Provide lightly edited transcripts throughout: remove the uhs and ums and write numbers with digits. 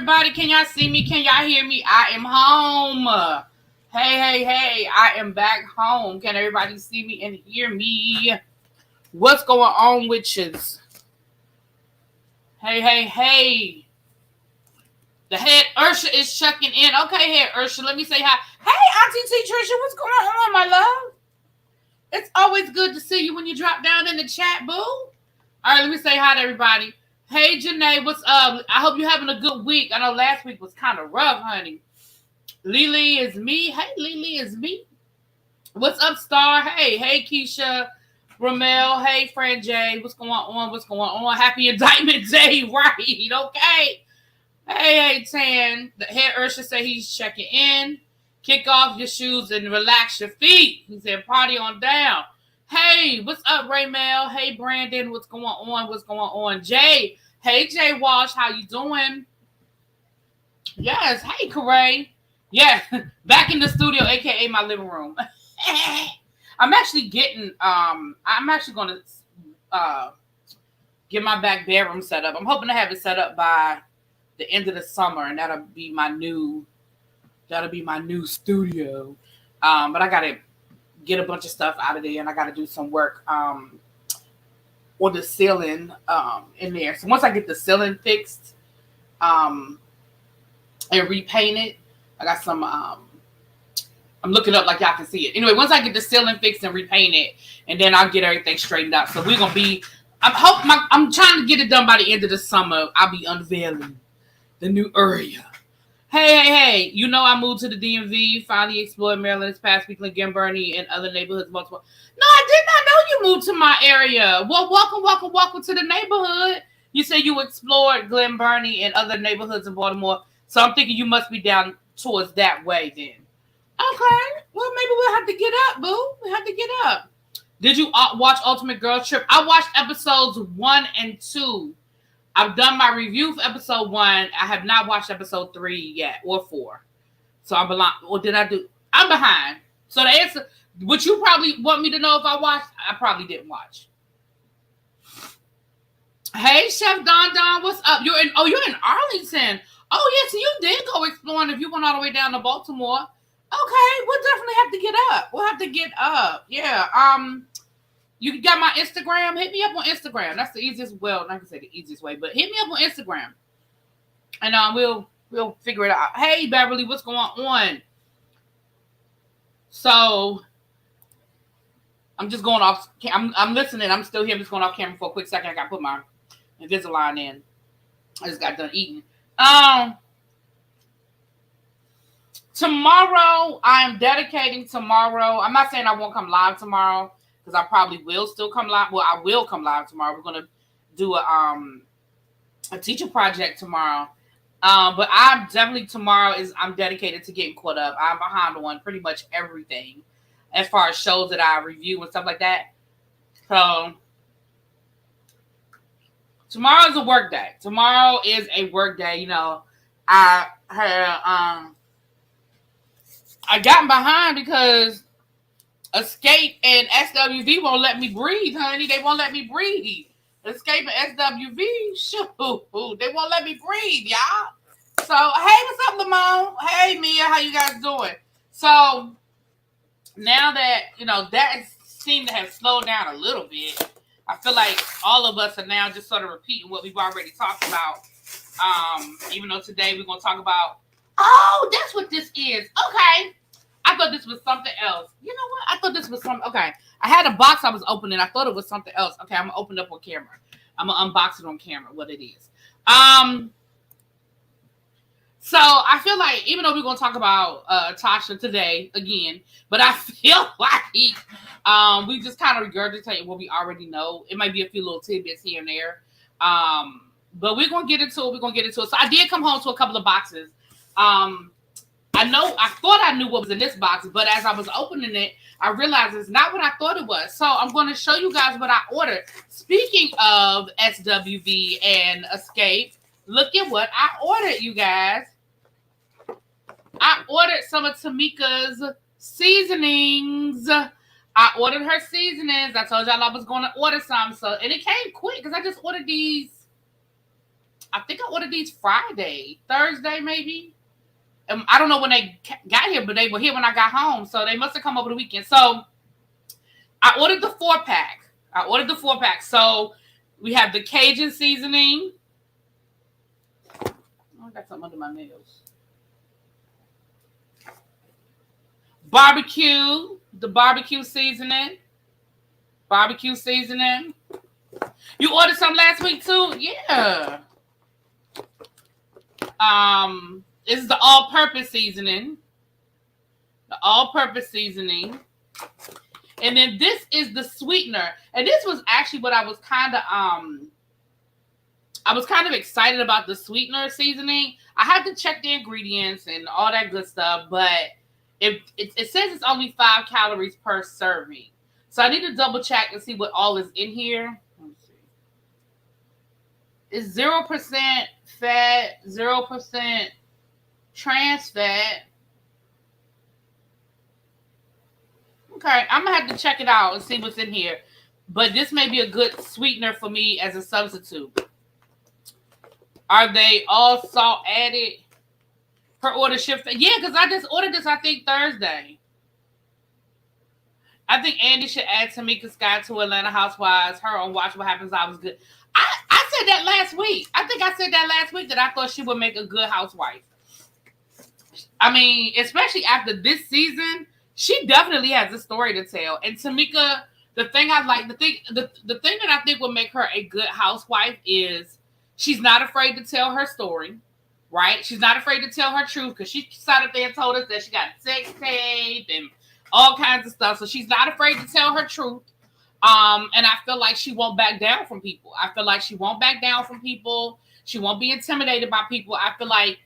everybody? Can y'all see me? Can y'all hear me? I am home. Hey. I am back home. Can everybody see me and hear me? What's going on with you? Hey. The head Ursha is checking in. Okay, head Ursha, let me say hi. Hey, Auntie T. Trisha, what's going on, my love? It's always good to see you when you drop down in the chat, boo. All right, let me say hi to everybody. Hey, Janae, what's up? I hope you're having a good week. I know last week was kind of rough, honey. Lily is me. Hey, Lily is me. What's up, Star? Hey, Keisha. Ramel. Hey, Fran J. What's going on? Happy Indictment Day, right? Okay. Hey, Tan. The head Ursha say he's checking in. Kick off your shoes and relax your feet. He said, party on down. Hey, what's up, Raymel? Hey, Brandon, what's going on? Jay. Hey, Jay Walsh, how you doing? Yes, hey, Corey. Yeah, back in the studio, a.k.a. my living room. I'm actually going to get my back bedroom set up. I'm hoping to have it set up by the end of the summer, and that'll be my new studio. But I got to get a bunch of stuff out of there, and I got to do some work on the ceiling in there. So once I get the ceiling fixed and repainted, I got some I'm looking up like y'all can see it. Anyway, once I get the ceiling fixed and repainted, and then I'll get everything straightened out. So we're gonna be I'm trying to get it done by the end of the summer. I'll be unveiling the new area. Hey, you know I moved to the DMV, finally explored Maryland this past week, Glen Burnie and other neighborhoods multiple. No, I did not know you moved to my area. Well, welcome to the neighborhood. You say you explored Glen Burnie and other neighborhoods in Baltimore, so I'm thinking you must be down towards that way then. Okay, well maybe we'll have to get up, boo. We have to get up. Did you watch Ultimate Girl Trip? I watched episodes 1 and 2. I've done my review for episode 1. I have not watched episode 3 yet, or 4. So I'm behind. What did I do? I'm behind. So the answer, what you probably want me to know if I watched, I probably didn't watch. Hey, Chef Don, what's up? You're in Arlington. Oh, yes, so you did go exploring if you went all the way down to Baltimore. Okay, we'll definitely have to get up. We'll have to get up. Yeah. You got my Instagram? Hit me up on Instagram. That's the easiest. Well, not to say the easiest way, but hit me up on Instagram, and we'll figure it out. Hey, Beverly, what's going on? So I'm just going off. I'm listening. I'm still here. I'm just going off camera for a quick second. I got to put my Invisalign in. I just got done eating. Tomorrow, I am dedicating tomorrow. I'm not saying I won't come live tomorrow, because I probably will still come live. Well, I will come live tomorrow. We're going to do a teacher project tomorrow. But I'm definitely I'm dedicated to getting caught up. I'm behind on pretty much everything as far as shows that I review and stuff like that. So tomorrow is a work day. Tomorrow is a work day. You know, I gotten behind because Xscape and SWV won't let me breathe, honey. They won't let me breathe. Xscape and SWV, shoot, they won't let me breathe, y'all. So, hey, what's up, Lamone? Hey, Mia, how you guys doing? So, now that, that seemed to have slowed down a little bit, I feel like all of us are now just sort of repeating what we've already talked about. Even though today we're going to talk about, that's what this is. Okay. I thought this was something else. You know what? I thought this was something. Okay. I had a box I was opening. I thought it was something else. Okay. I'm going to open it up on camera. I'm going to unbox it on camera, what it is. So I feel like, even though we're going to talk about Tasha today again, but I feel like we just kind of regurgitate what we already know. It might be a few little tidbits here and there. But we're going to get into it. So I did come home to a couple of boxes. I thought I knew what was in this box, but as I was opening it, I realized it's not what I thought it was. So I'm going to show you guys what I ordered. Speaking of SWV and Xscape, look at what I ordered, you guys. I ordered some of Tamika's seasonings. I ordered her seasonings. I told y'all I was going to order some. And it came quick because I just ordered these I think I ordered these Thursday maybe. I don't know when they got here, but they were here when I got home. So they must have come over the weekend. So I ordered the 4-pack. So we have the Cajun seasoning. Oh, I got something under my nails. The barbecue seasoning. You ordered some last week too? Yeah. This is the all-purpose seasoning. And then this is the sweetener. And this was actually what I was kind of excited about, the sweetener seasoning. I had to check the ingredients and all that good stuff, but it says it's only 5 calories per serving. So I need to double check and see what all is in here. Let's see. It's 0% fat, 0% trans fat. Okay, I'm going to have to check it out and see what's in here. But this may be a good sweetener for me as a substitute. Are they all salt added per order shift? Yeah, because I just ordered this, I think, Thursday. I think Andy should add Tamika Scott to Atlanta Housewives. Her on Watch What Happens. I was good. I said that last week. I think I said that last week that I thought she would make a good housewife. I mean, especially after this season, she definitely has a story to tell. And Tamika, the thing that I think will make her a good housewife is she's not afraid to tell her story, right? She's not afraid to tell her truth because she sat up there and told us that she got a sex tape and all kinds of stuff. So she's not afraid to tell her truth. And I feel like she won't back down from people. She won't be intimidated by people. I feel like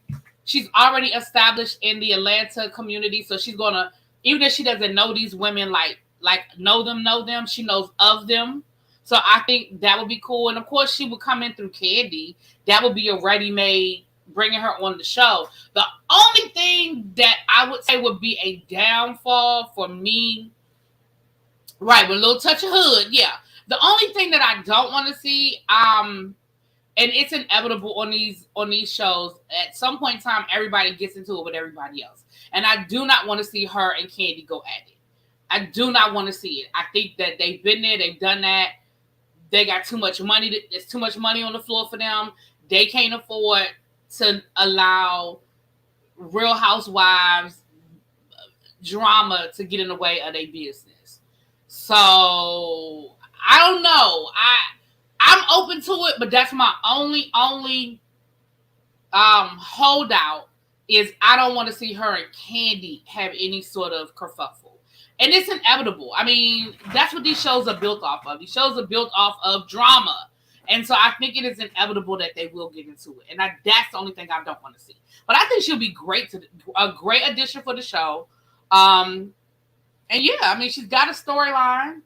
she's already established in the Atlanta community. So she's going to, even if she doesn't know these women, like know them, she knows of them. So I think that would be cool. And of course she would come in through Candy. That would be a ready-made bringing her on the show. The only thing that I would say would be a downfall for me, right, with a little touch of hood, yeah. The only thing that I don't want to see, and it's inevitable on these shows, at some point in time, everybody gets into it with everybody else. And I do not want to see her and Candy go at it. I do not want to see it. I think that they've been there, they've done that. They got too much money. There's too much money on the floor for them. They can't afford to allow Real Housewives drama to get in the way of their business. So I don't know. I'm open to it, but that's my only holdout is I don't want to see her and Candy have any sort of kerfuffle. And it's inevitable. I mean, that's what these shows are built off of. These shows are built off of drama. And so I think it is inevitable that they will get into it. And that's the only thing I don't want to see. But I think she'll be a great addition for the show. And yeah, I mean, she's got a storyline,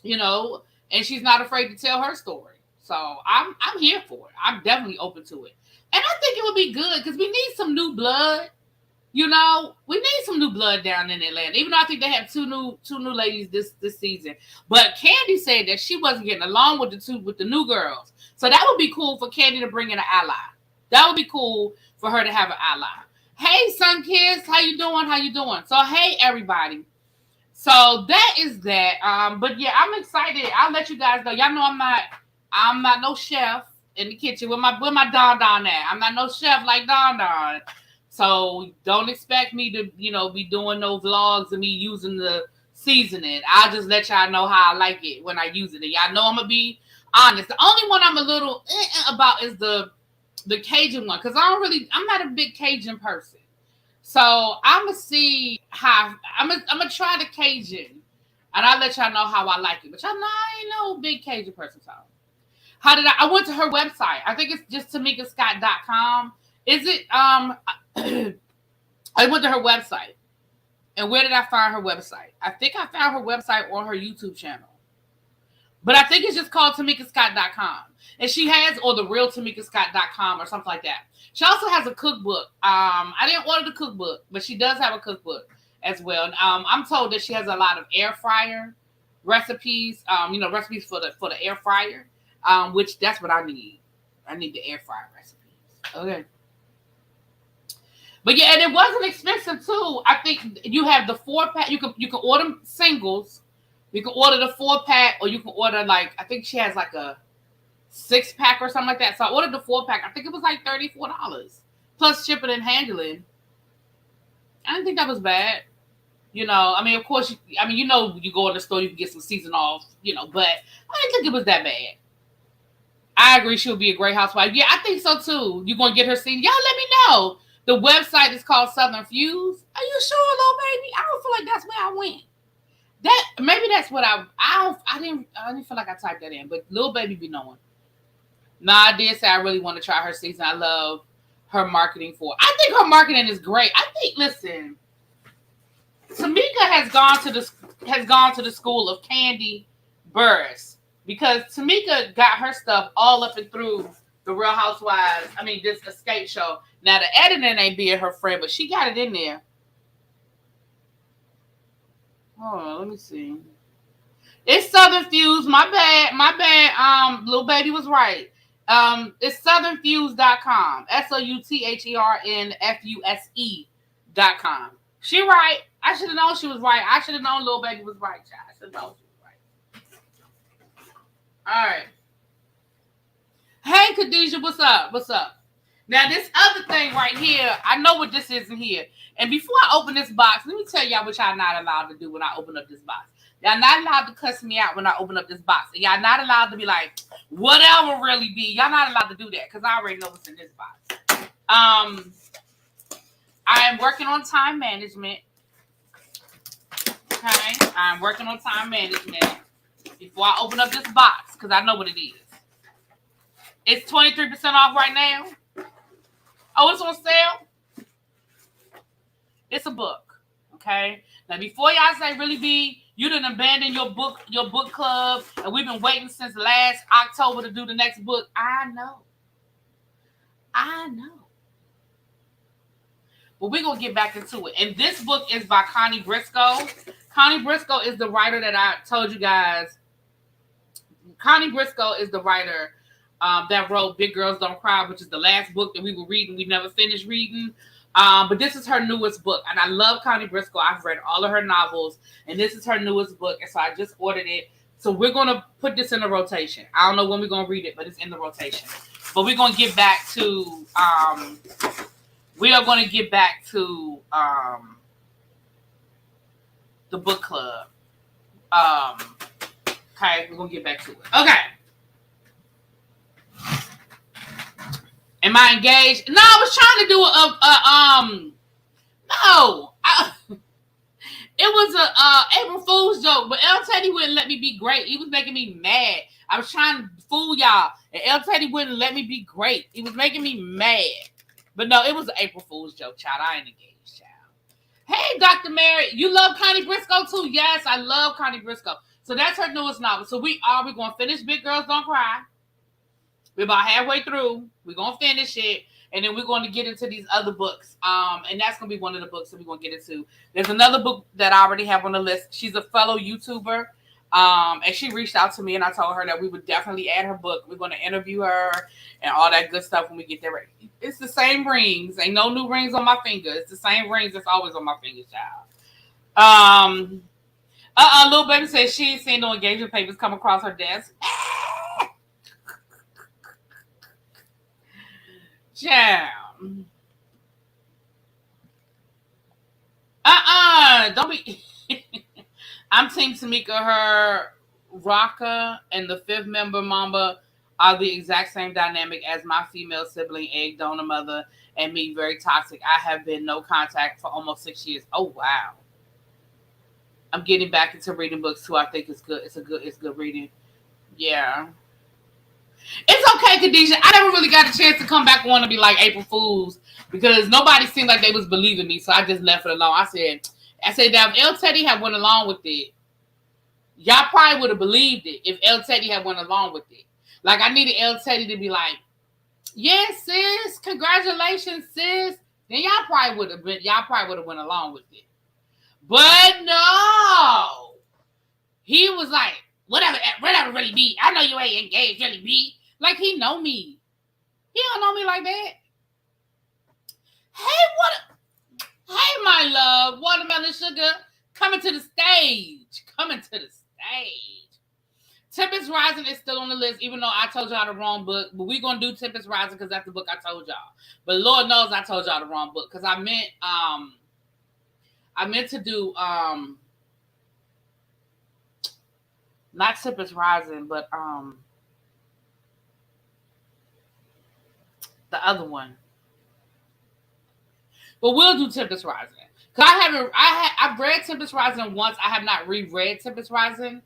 and she's not afraid to tell her story. So I'm here for it. I'm definitely open to it. And I think it would be good because we need some new blood. We need some new blood down in Atlanta. Even though I think they have two new ladies this season. But Candy said that she wasn't getting along with the new girls. So that would be cool for Candy to bring in an ally. That would be cool for her to have an ally. Hey, Sunkiss, how you doing? So hey, everybody. So that is that. But yeah, I'm excited. I'll let you guys know. Y'all know I'm not no chef in the kitchen with my Don at. I'm not no chef like Don. So don't expect me to, be doing no vlogs of me using the seasoning. I'll just let y'all know how I like it when I use it. And y'all know I'm gonna be honest. The only one I'm a little about is the Cajun one, because I'm not a big Cajun person. So I'm gonna see how I'm gonna try the Cajun, and I'll let y'all know how I like it. But y'all know I ain't no big Cajun person. So how did I went to her website. I think it's just tamikascott.com. Is it I went to her website. And where did I find her website? I think I found her website on her YouTube channel. But I think it's just called tamikascott.com. And she has, or the real tamikascott.com or something like that. She also has a cookbook. I didn't order the cookbook, but she does have a cookbook as well. And, I'm told that she has a lot of air fryer recipes, recipes for the air fryer, which that's what I need. I need the air fryer recipes. Okay. But yeah, and it wasn't expensive too. I think you have the 4-pack. You can order singles. You can order the 4-pack, or you can order like, I think she has like a 6-pack or something like that. So I ordered the 4-pack. I think it was like $34 plus shipping and handling. I didn't think that was bad. You know, I mean, of course, you go in the store, you can get some season off, you know, but I didn't think it was that bad. I agree she'll be a great housewife. Yeah, I think so too. You're going to get her season. Y'all let me know. The website is called Southern Fuse. Are you sure, little baby? I don't feel like that's where I went. Maybe that's what I didn't feel like I typed that in, but little baby be knowing. Nah, I did say I really want to try her season. I love her marketing for it. I think her marketing is great. Listen, Tamika has gone to the school of Candy Burris, because Tamika got her stuff all up and through the Real Housewives. I mean, this Xscape show. Now the editing ain't being her friend, but she got it in there. Hold on, let me see. It's Southern Fuse. My bad. Little baby was right. It's southernfuse.com. SOUTHERNFUSE.com. She right. I should have known she was right. I should have known little baby was right, child. I should have known she was right. All right. Hey, Khadijah, what's up? What's up? Now, this other thing right here, I know what this is in here. And before I open this box, let me tell y'all what y'all not allowed to do when I open up this box. Y'all not allowed to cuss me out when I open up this box. And y'all not allowed to be like, whatever really be. Y'all not allowed to do that, because I already know what's in this box. I am working on time management. Okay? I'm working on time management before I open up this box, because I know what it is. It's 23% off right now. Oh, it's on sale? It's a book. Okay? Now, before y'all say, really be, you done abandoned your book club, and we've been waiting since last October to do the next book. I know. But we're going to get back into it. And this book is by Connie Briscoe. Connie Briscoe is the writer that I told you guys. Connie Briscoe is the writer that wrote Big Girls Don't Cry, which is the last book that we were reading. We never finished reading. But this is her newest book. And I love Connie Briscoe. I've read all of her novels. And this is her newest book. And so I just ordered it. So we're going to put this in the rotation. I don't know when we're going to read it, but it's in the rotation. But we're going to get back to... we are going to get back to the book club. Okay, we're going to get back to it. Okay. Am I engaged? No, I was trying to do it was a April Fool's joke, but El Teddy wouldn't let me be great. He was making me mad. I was trying to fool y'all, and El Teddy wouldn't let me be great. He was making me mad. But no, it was an April Fool's joke, child. I ain't engaged, child. Hey, Dr. Mary, you love Connie Briscoe too? Yes, I love Connie Briscoe. So that's her newest novel. So we're going to finish Big Girls Don't Cry. We're about halfway through. We're going to finish it. And then we're going to get into these other books. And that's going to be one of the books that we're going to get into. There's another book that I already have on the list. She's a fellow YouTuber. And she reached out to me, and I told her that we would definitely add her book. We're going to interview her and all that good stuff when we get there. It's the same rings. Ain't no new rings on my finger. It's the same rings that's always on my finger, child. Little baby says she ain't seen no engagement papers come across her desk. Child. Don't be... I'm Team Tamika. Her Raka and the fifth member Mamba are the exact same dynamic as my female sibling, egg donor mother, and me. Very toxic. I have been no contact for almost 6 years. Oh wow. I'm getting back into reading books too. I think it's good. It's good reading. Yeah. It's okay, Khadijah. I never really got a chance to come back on and be like April Fools because nobody seemed like they was believing me, so I just left it alone. I said that if El Teddy had went along with it, y'all probably would have believed it if El Teddy had went along with it. Like, I needed El Teddy to be like, yeah, sis, congratulations, sis. Then y'all probably would have went along with it. But no. He was like, whatever really be. I know you ain't engaged, really be. Like, he know me. He don't know me like that. Hey, my love, watermelon sugar, coming to the stage. Tempest Rising is still on the list, even though I told y'all the wrong book. But we're gonna do Tempest Rising because that's the book I told y'all. But Lord knows I told y'all the wrong book because I meant to do not Tempest Rising, but the other one. But we'll do Tempest Rising. Cause I've read Tempest Rising once. I have not reread Tempest Rising.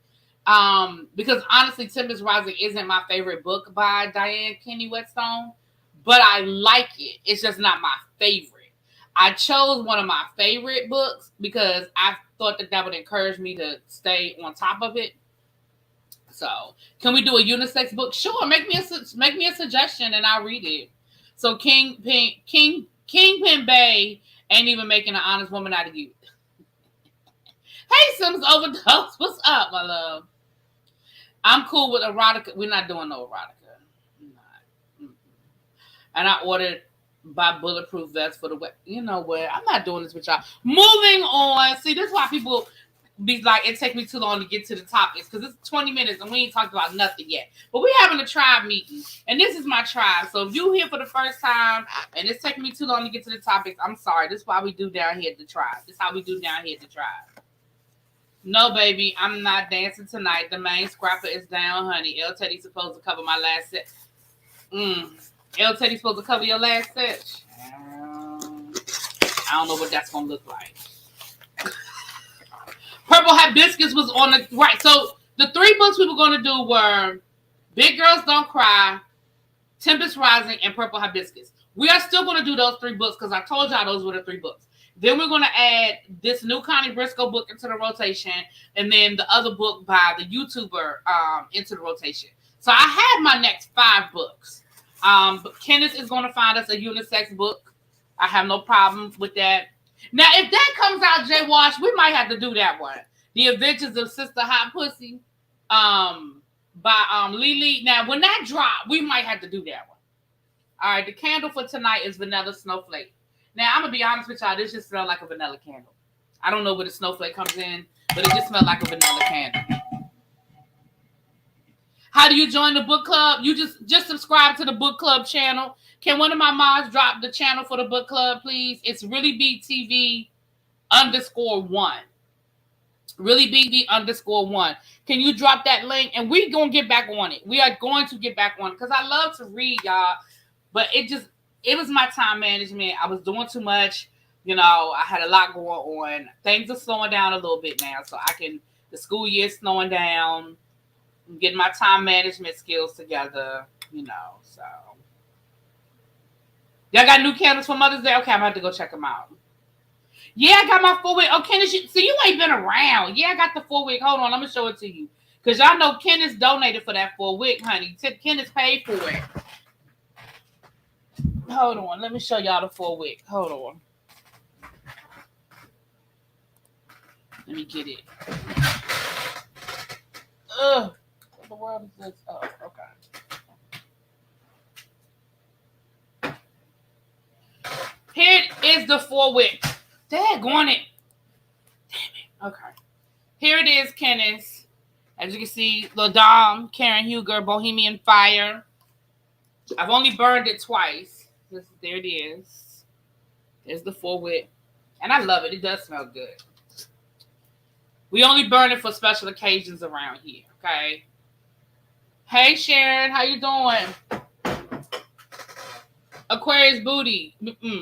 Because honestly, Tempest Rising isn't my favorite book by Diane Kenny Whetstone, but I like it. It's just not my favorite. I chose one of my favorite books because I thought that would encourage me to stay on top of it. So, can we do a unisex book? Sure, make me a suggestion and I'll read it. So, Kingpin Bay ain't even making an honest woman out of you. Hey, Sims Overdose, what's up, my love? I'm cool with erotica. We're not doing no erotica. And I ordered by Bulletproof Vest for the web. You know what? I'm not doing this with y'all. Moving on. See, this is why people be like, it takes me too long to get to the topics because it's 20 minutes and we ain't talked about nothing yet. But we having a tribe meeting, and this is my tribe. So if you here for the first time and it's taking me too long to get to the topics, I'm sorry. This is why we do down here at the tribe. This is how we do down here at the tribe. No, baby, I'm not dancing tonight. The main scrapper is down, honey. El Teddy's supposed to cover my last set. El Teddy's supposed to cover your last set. I don't know what that's going to look like. Purple Hibiscus was on the right. So the three books we were going to do were Big Girls Don't Cry, Tempest Rising, and Purple Hibiscus. We are still going to do those three books because I told y'all those were the three books. Then we're going to add this new Connie Briscoe book into the rotation, and then the other book by the YouTuber into the rotation. So I have my next 5 books. But Kenneth is going to find us a unisex book. I have no problem with that. Now, if that comes out, Jay Wash, we might have to do that one. The Adventures of Sister Hot Pussy by Lily. Now, when that drops, we might have to do that one. All right, the candle for tonight is Vanilla Snowflake. Now, I'm going to be honest with y'all. This just smells like a vanilla candle. I don't know where the snowflake comes in, but it just smells like a vanilla candle. How do you join the book club? You just subscribe to the book club channel. Can one of my moms drop the channel for the book club, please? It's ReallyBTV _1. ReallyBTV _1. Can you drop that link? And we're going to get back on it. We are going to get back on it because I love to read, y'all. But it was my time management. I was doing too much. You know, I had a lot going on. Things are slowing down a little bit now. So the school year is slowing down. I'm getting my time management skills together, you know, so. Y'all got new candles for Mother's Day? Okay, I'm about to go check them out. Yeah, I got my 4-wick. Oh, Kenneth, so you ain't been around. Yeah, I got the 4-wick. Hold on, I'm going to show it to you. Because y'all know Kenneth donated for that 4-wick, honey. Kenneth paid for it. Hold on, let me show y'all the 4-wick. Hold on. Let me get it. Ugh. What the world is this? Oh, okay. Here is the 4-wick. Daggone it. Damn it. Okay. Here it is, Kenneth. As you can see, LaDom, Karen Huger, Bohemian Fire. I've only burned it twice. There it is. There's the 4-wick. And I love it. It does smell good. We only burn it for special occasions around here, okay? Hey, Sharon. How you doing? Aquarius Booty.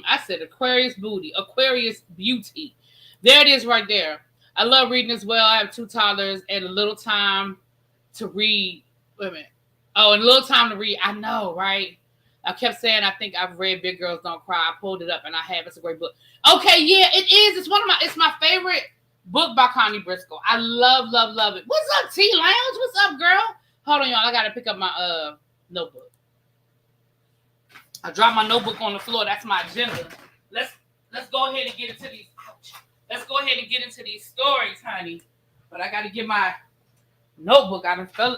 I said Aquarius Booty. Aquarius Beauty. There it is right there. I love reading as well. I have 2 toddlers and a little time to read. Wait a minute. Oh, and a little time to read. I know, right? I kept saying I think I've read Big Girls Don't Cry. I pulled it up and I have. It's a great book. Okay, yeah, it is. It's my favorite book by Connie Briscoe. I love it. What's up, T Lounge? What's up, girl? Hold on, y'all. I gotta pick up my notebook. I dropped my notebook on the floor. That's my agenda. Let's go ahead and get into these. Ouch. Let's go ahead and get into these stories, honey. But I gotta get my notebook. I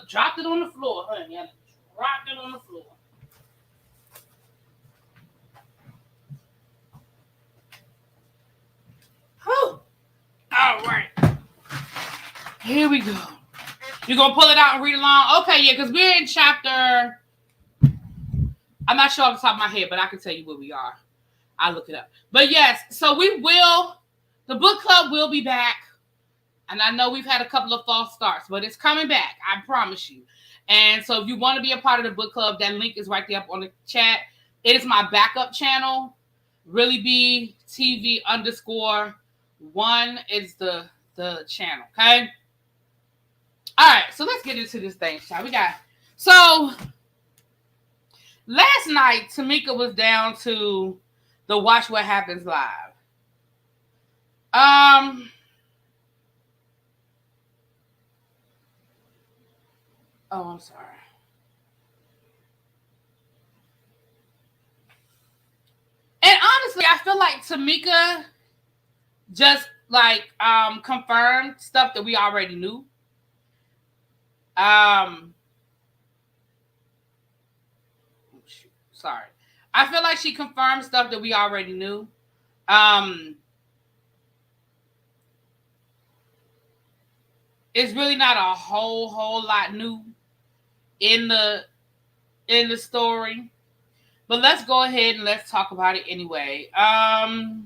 dropped it on the floor, honey. I dropped it on the floor. we go. You gonna pull it out and read along? Okay, yeah, because we're in chapter. I'm not sure off the top of my head, but I can tell you where we are. I'll look it up. But yes, so we will. The book club will be back. And I know we've had a couple of false starts, but it's coming back. I promise you. And so if you want to be a part of the book club, that link is right there up on the chat. It is my backup channel. ReallyBTV_1 is the channel. Okay. All right. So let's get into this thing, shall we? So last night, Tamika was down to the Watch What Happens Live. Oh, I'm sorry. And honestly, I feel like Tamika just like confirmed stuff that we already knew. Sorry. I feel like she confirmed stuff that we already knew. It's really not a whole lot new in the story. But let's go ahead and let's talk about it anyway. I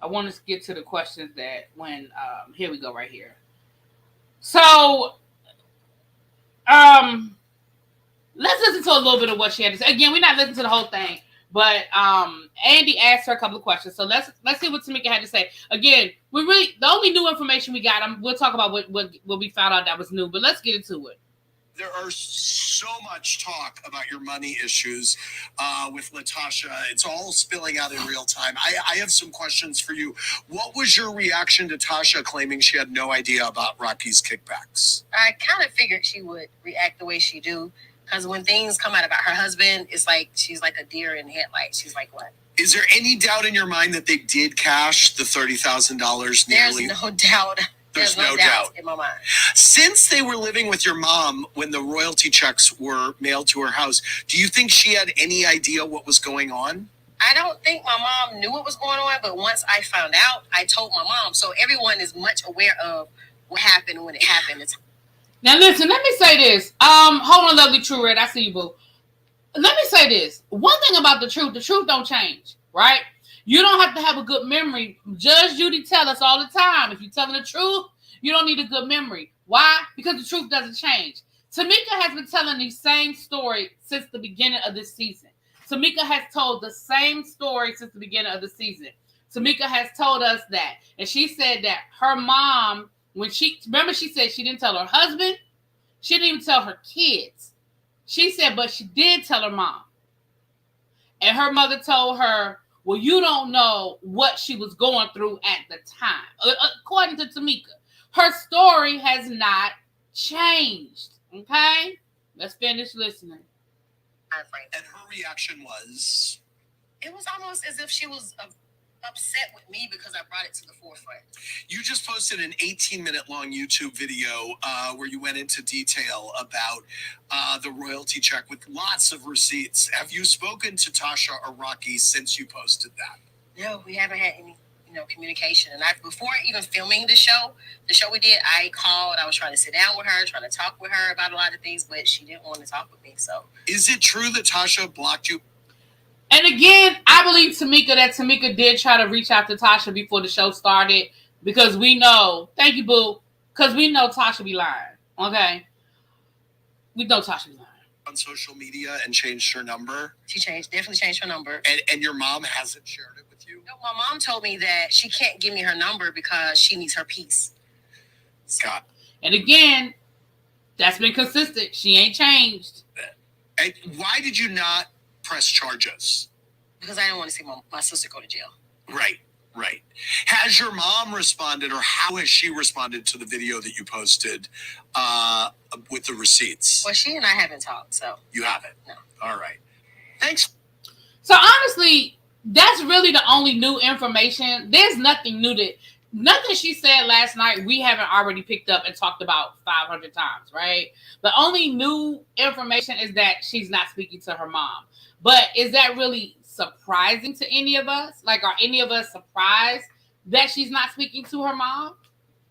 want to get to the questions that when here we go right here. So let's listen to a little bit of what she had to say. Again, we're not listening to the whole thing, but Andy asked her a couple of questions. So let's see what Tamika had to say. Again, the only new information we got. We'll talk about what we found out that was new, but let's get into it. There are so much talk about your money issues with Latasha. It's all spilling out in real time. I have some questions for you. What was your reaction to Tasha claiming she had no idea about Rocky's kickbacks? I kind of figured she would react the way she do. Because when things come out about her husband, it's like she's like a deer in headlights. She's like, what? Is there any doubt in your mind that they did cash the $30,000 nearly? There's no doubt. There's no doubt in my mind. Since they were living with your mom when the royalty checks were mailed to her house, do you think she had any idea what was going on? I don't think my mom knew what was going on, but once I found out, I told my mom. So everyone is much aware of what happened when it happened. Now listen, let me say this. Hold on, lovely True Red. I see you, boo. Let me say this. One thing about the truth don't change, right? You don't have to have a good memory. Judge Judy tell us all the time, if you're telling the truth, you don't need a good memory. Why? Because the truth doesn't change. Tamika has been telling the same story since the beginning of this season. Tamika has told the same story since the beginning of the season. Tamika has told us that. And she said that her mom, she said she didn't tell her husband. She didn't even tell her kids. She said, but she did tell her mom. And her mother told her, well, you don't know what she was going through at the time. According to Tamika, her story has not changed. Okay? Let's finish listening. And her reaction was? It was almost as if she was upset with me because I brought it to the forefront. You just posted an 18-minute long YouTube video where you went into detail about the royalty check with lots of receipts. Have you spoken to Tasha or Rocky since you posted that? No, we haven't had any communication. And before even filming the show we did, I called. I was trying to sit down with her, trying to talk with her about a lot of things, but she didn't want to talk with me. So is it true that Tasha blocked you? And again, I believe Tamika did try to reach out to Tasha before the show started because we know, thank you, boo, because we know Tasha be lying, okay? We know Tasha be lying. On social media and changed her number? She definitely changed her number. And your mom hasn't shared it with you? No, my mom told me that she can't give me her number because she needs her peace. God. And again, that's been consistent. She ain't changed. And why did you not press charges? Because I didn't want to see my sister go to jail. Right. Has your mom responded, or how has she responded to the video that you posted with the receipts? Well, she and I haven't talked, so. You haven't? No. All right. Thanks. So honestly, that's really the only new information. There's nothing new nothing she said last night we haven't already picked up and talked about 500 times, right? The only new information is that she's not speaking to her mom. But is that really surprising to any of us? Like, are any of us surprised that she's not speaking to her mom?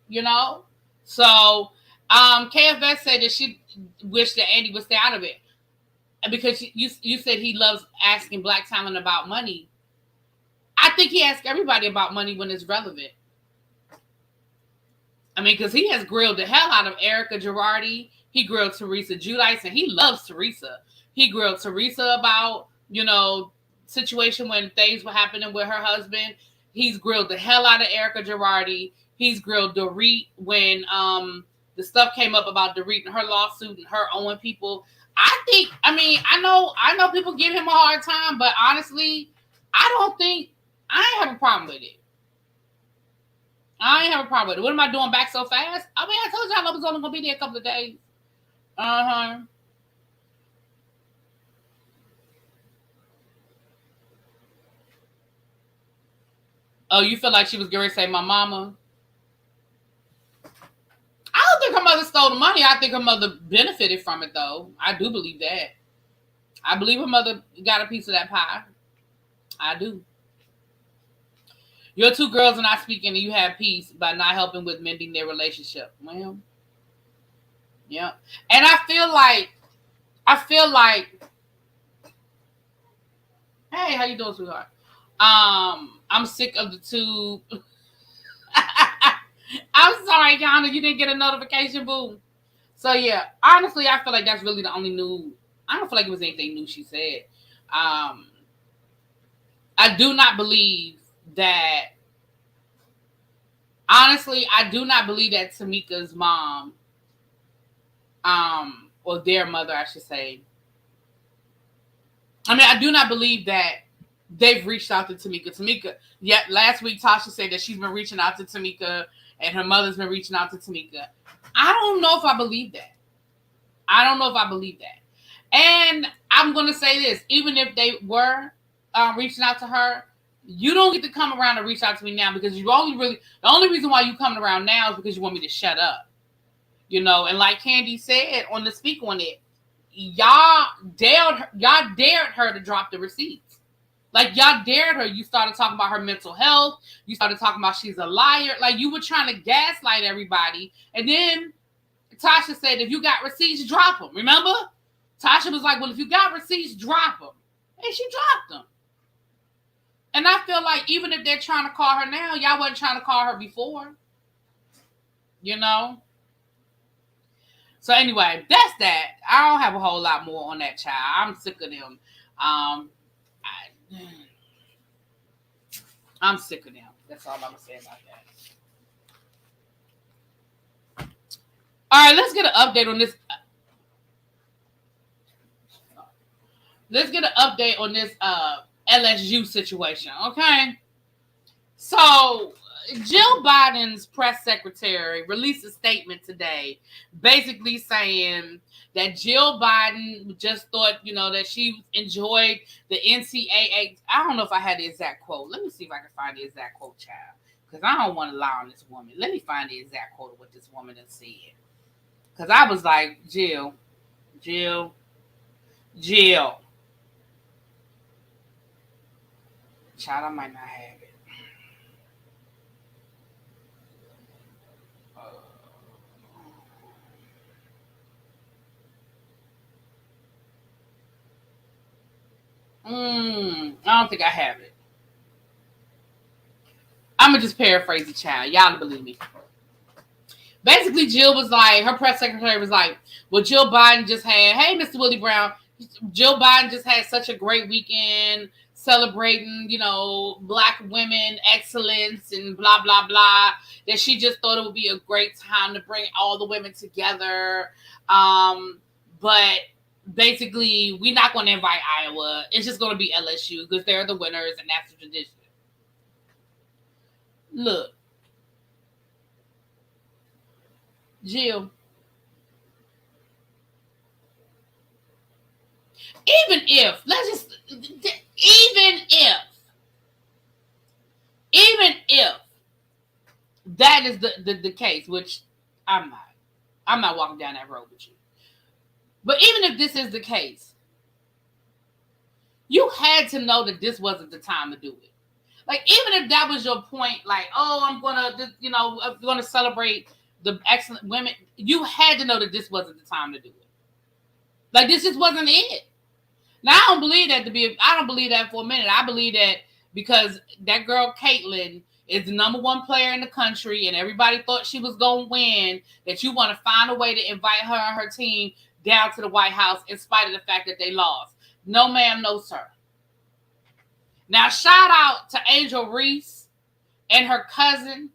You know? So, KFS said that she wished that Andy would stay out of it. Because you said he loves asking black talent about money. I think he asks everybody about money when it's relevant. I mean, because he has grilled the hell out of Erica Girardi. He grilled Teresa Giudice, and he loves Teresa. He grilled Teresa about, you know, situation when things were happening with her husband. He's grilled the hell out of Erica Girardi. He's grilled Dorit when the stuff came up about Dorit and her lawsuit and her owing people. I know people give him a hard time, but honestly, I ain't have a problem with it. I ain't have a problem with it. What am I doing back so fast? I mean, I told y'all I was only going to be there a couple of days. Uh-huh. Oh, you feel like she was going to say my mama? I don't think her mother stole the money. I think her mother benefited from it, though. I do believe that. I believe her mother got a piece of that pie. I do. Your two girls are not speaking and you have peace by not helping with mending their relationship. Well, yeah. And I feel like, hey, how you doing, sweetheart? I'm sick of the two. I'm sorry, Yana, you didn't get a notification, boo. So yeah, honestly, I feel like that's really the only new. I don't feel like it was anything new she said. I do not believe that. Honestly, I do not believe that Tamika's mom, or their mother, I should say. I mean, I do not believe that they've reached out to Tamika. Yet last week, Tasha said that she's been reaching out to Tamika and her mother's been reaching out to Tamika. I don't know if I believe that. And I'm going to say this. Even if they were reaching out to her, you don't get to come around and reach out to me now because the only reason why you coming around now is because you want me to shut up. You know, and like Candy said on the Speak on It, y'all dared her to drop the receipts. Like, y'all dared her. You started talking about her mental health. You started talking about she's a liar. Like, you were trying to gaslight everybody. And then Tasha said, if you got receipts, drop them. Remember? Tasha was like, well, if you got receipts, drop them. And she dropped them. And I feel like even if they're trying to call her now, y'all wasn't trying to call her before. You know? So anyway, that's that. I don't have a whole lot more on that child. I'm sick of them. I'm sick of them. That's all I'm going to say about that. All right, let's get an update on this. Let's get an update on this LSU situation, okay? So, Jill Biden's press secretary released a statement today basically saying that Jill Biden just thought, you know, that she enjoyed the NCAA. I don't know if I had the exact quote. Let me see if I can find the exact quote, child. Because I don't want to lie on this woman. Let me find the exact quote of what this woman has said. Because I was like, Jill. Child, I might not have it. I don't think I have it. I'm going to just paraphrase the child. Y'all don't believe me. Basically, Jill was like, her press secretary was like, well, Jill Biden just had, hey, Mr. Willie Brown, Jill Biden just had such a great weekend celebrating, you know, Black women excellence and blah, blah, blah, that she just thought it would be a great time to bring all the women together. But basically, we're not going to invite Iowa. It's just going to be LSU because they're the winners and that's the tradition. Look, Jill, even if that is the case, which I'm not. I'm not walking down that road with you. But even if this is the case, you had to know that this wasn't the time to do it. Like, even if that was your point, like, oh, I'm gonna celebrate the excellent women, you had to know that this wasn't the time to do it. Like, this just wasn't it. Now, I don't believe that for a minute. I believe that because that girl Caitlyn is the number one player in the country and everybody thought she was going to win, that you want to find a way to invite her and her team down to the White House in spite of the fact that they lost. No, ma'am, no, sir. Now, shout out to Angel Reese and her cousin,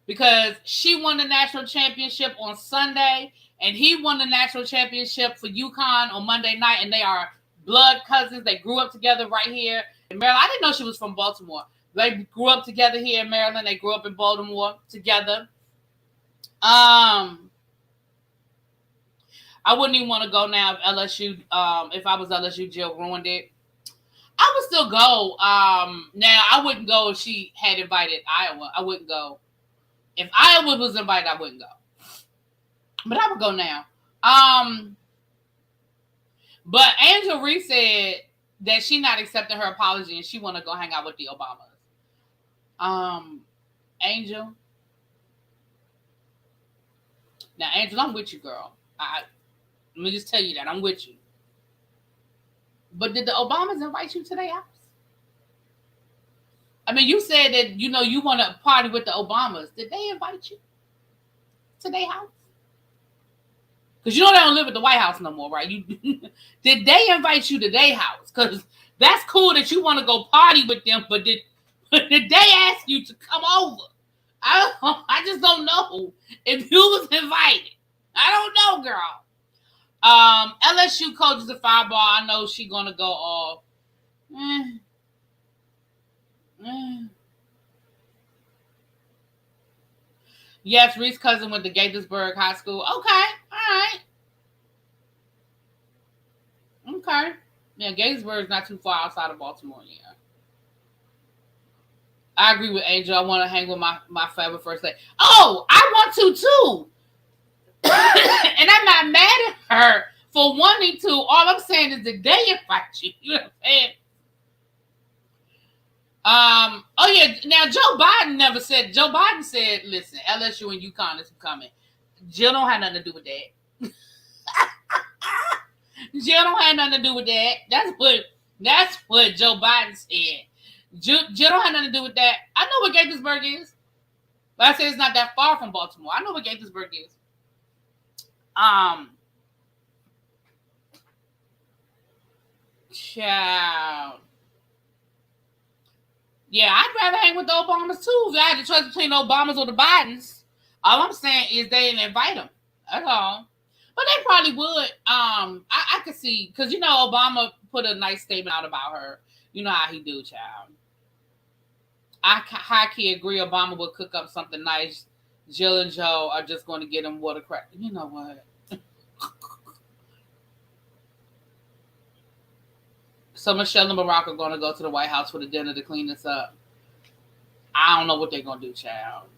because she won the national championship on Sunday and he won the national championship for UConn on Monday night, and they are blood cousins. They grew up together right here in Maryland. I didn't know she was from Baltimore. They grew up together here in Maryland. They grew up in Baltimore together. I wouldn't even want to go now if LSU, if I was LSU, Jill ruined it. I would still go. Now, I wouldn't go if she had invited Iowa. I wouldn't go. If Iowa was invited, I wouldn't go. But I would go now. But Angel Reese said that she not accepting her apology and she want to go hang out with the Obamas. Angel. Now, Angel, I'm with you, girl. Let me just tell you that. I'm with you. But did the Obamas invite you to their house? I mean, you said that, you want to party with the Obamas. Did they invite you to their house? Because they don't live at the White House no more, right? Did they invite you to their house? Because that's cool that you want to go party with them, but did they ask you to come over? I just don't know if you was invited. I don't know, girl. LSU coach is a fireball. I know she gonna go off. Yes, Reese's cousin went to Gaithersburg High School. Okay, all right. Okay. Yeah, Gaithersburg is not too far outside of Baltimore, yeah. I agree with Angel. I want to hang with my favorite first lady. Oh, I want to too. And I'm not mad at her for wanting to. All I'm saying is that they invite you. You know what I'm saying? Oh yeah. Now Joe Biden said, listen, LSU and UConn is coming. Jill don't have nothing to do with that. Jill don't have nothing to do with that. That's what Joe Biden said. Jill don't have nothing to do with that. I know what Gaithersburg is. But I said it's not that far from Baltimore. I know what Gaithersburg is. Child. Yeah, I'd rather hang with the Obamas too. If I had to choice between the Obamas or the Bidens, all I'm saying is they didn't invite them. That's all. But they probably would. I could see, because Obama put a nice statement out about her. You know how he do, child. I high-key agree Obama would cook up something nice. Jill and Joe are just going to get him water crack. You know what? So Michelle and Barack are going to go to the White House for the dinner to clean this up. I don't know what they're going to do, child.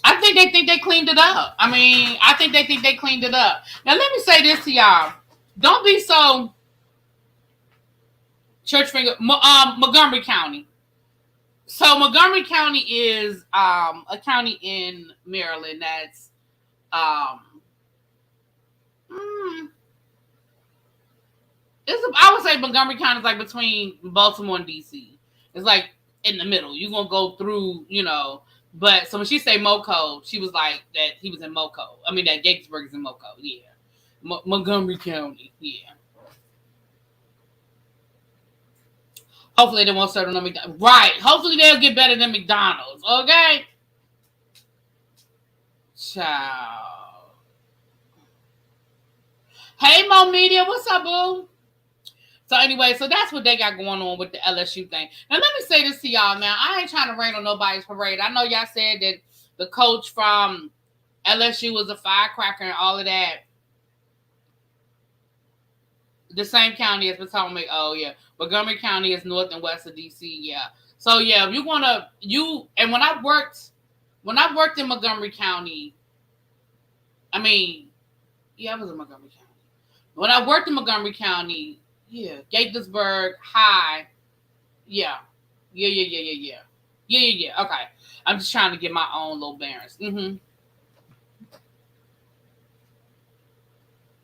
I think they cleaned it up. I mean, I think they cleaned it up. Now, let me say this to y'all. Don't be so church finger. Montgomery County. So Montgomery County is a county in Maryland that's I would say Montgomery County is like between Baltimore and DC. It's like in the middle. You're gonna go through, But so when she say Moco, she was like that he was in Moco. I mean that Gaithersburg is in Moco. Yeah, Montgomery County. Yeah. Hopefully they won't serve them McDonald's. Right. Hopefully they'll get better than McDonald's. Okay. Ciao. Hey, Mo Media. What's up, boo? So anyway, so that's what they got going on with the LSU thing. Now, let me say this to y'all, man. I ain't trying to rain on nobody's parade. I know y'all said that the coach from LSU was a firecracker and all of that. The same county as Potomac. Oh, yeah. Montgomery County is north and west of D.C., yeah. So, yeah, if you want to, and when I worked When I worked in Montgomery County, I was in Montgomery County. When I worked in Montgomery County, Gaithersburg, High, yeah. Okay. I'm just trying to get my own little bearings.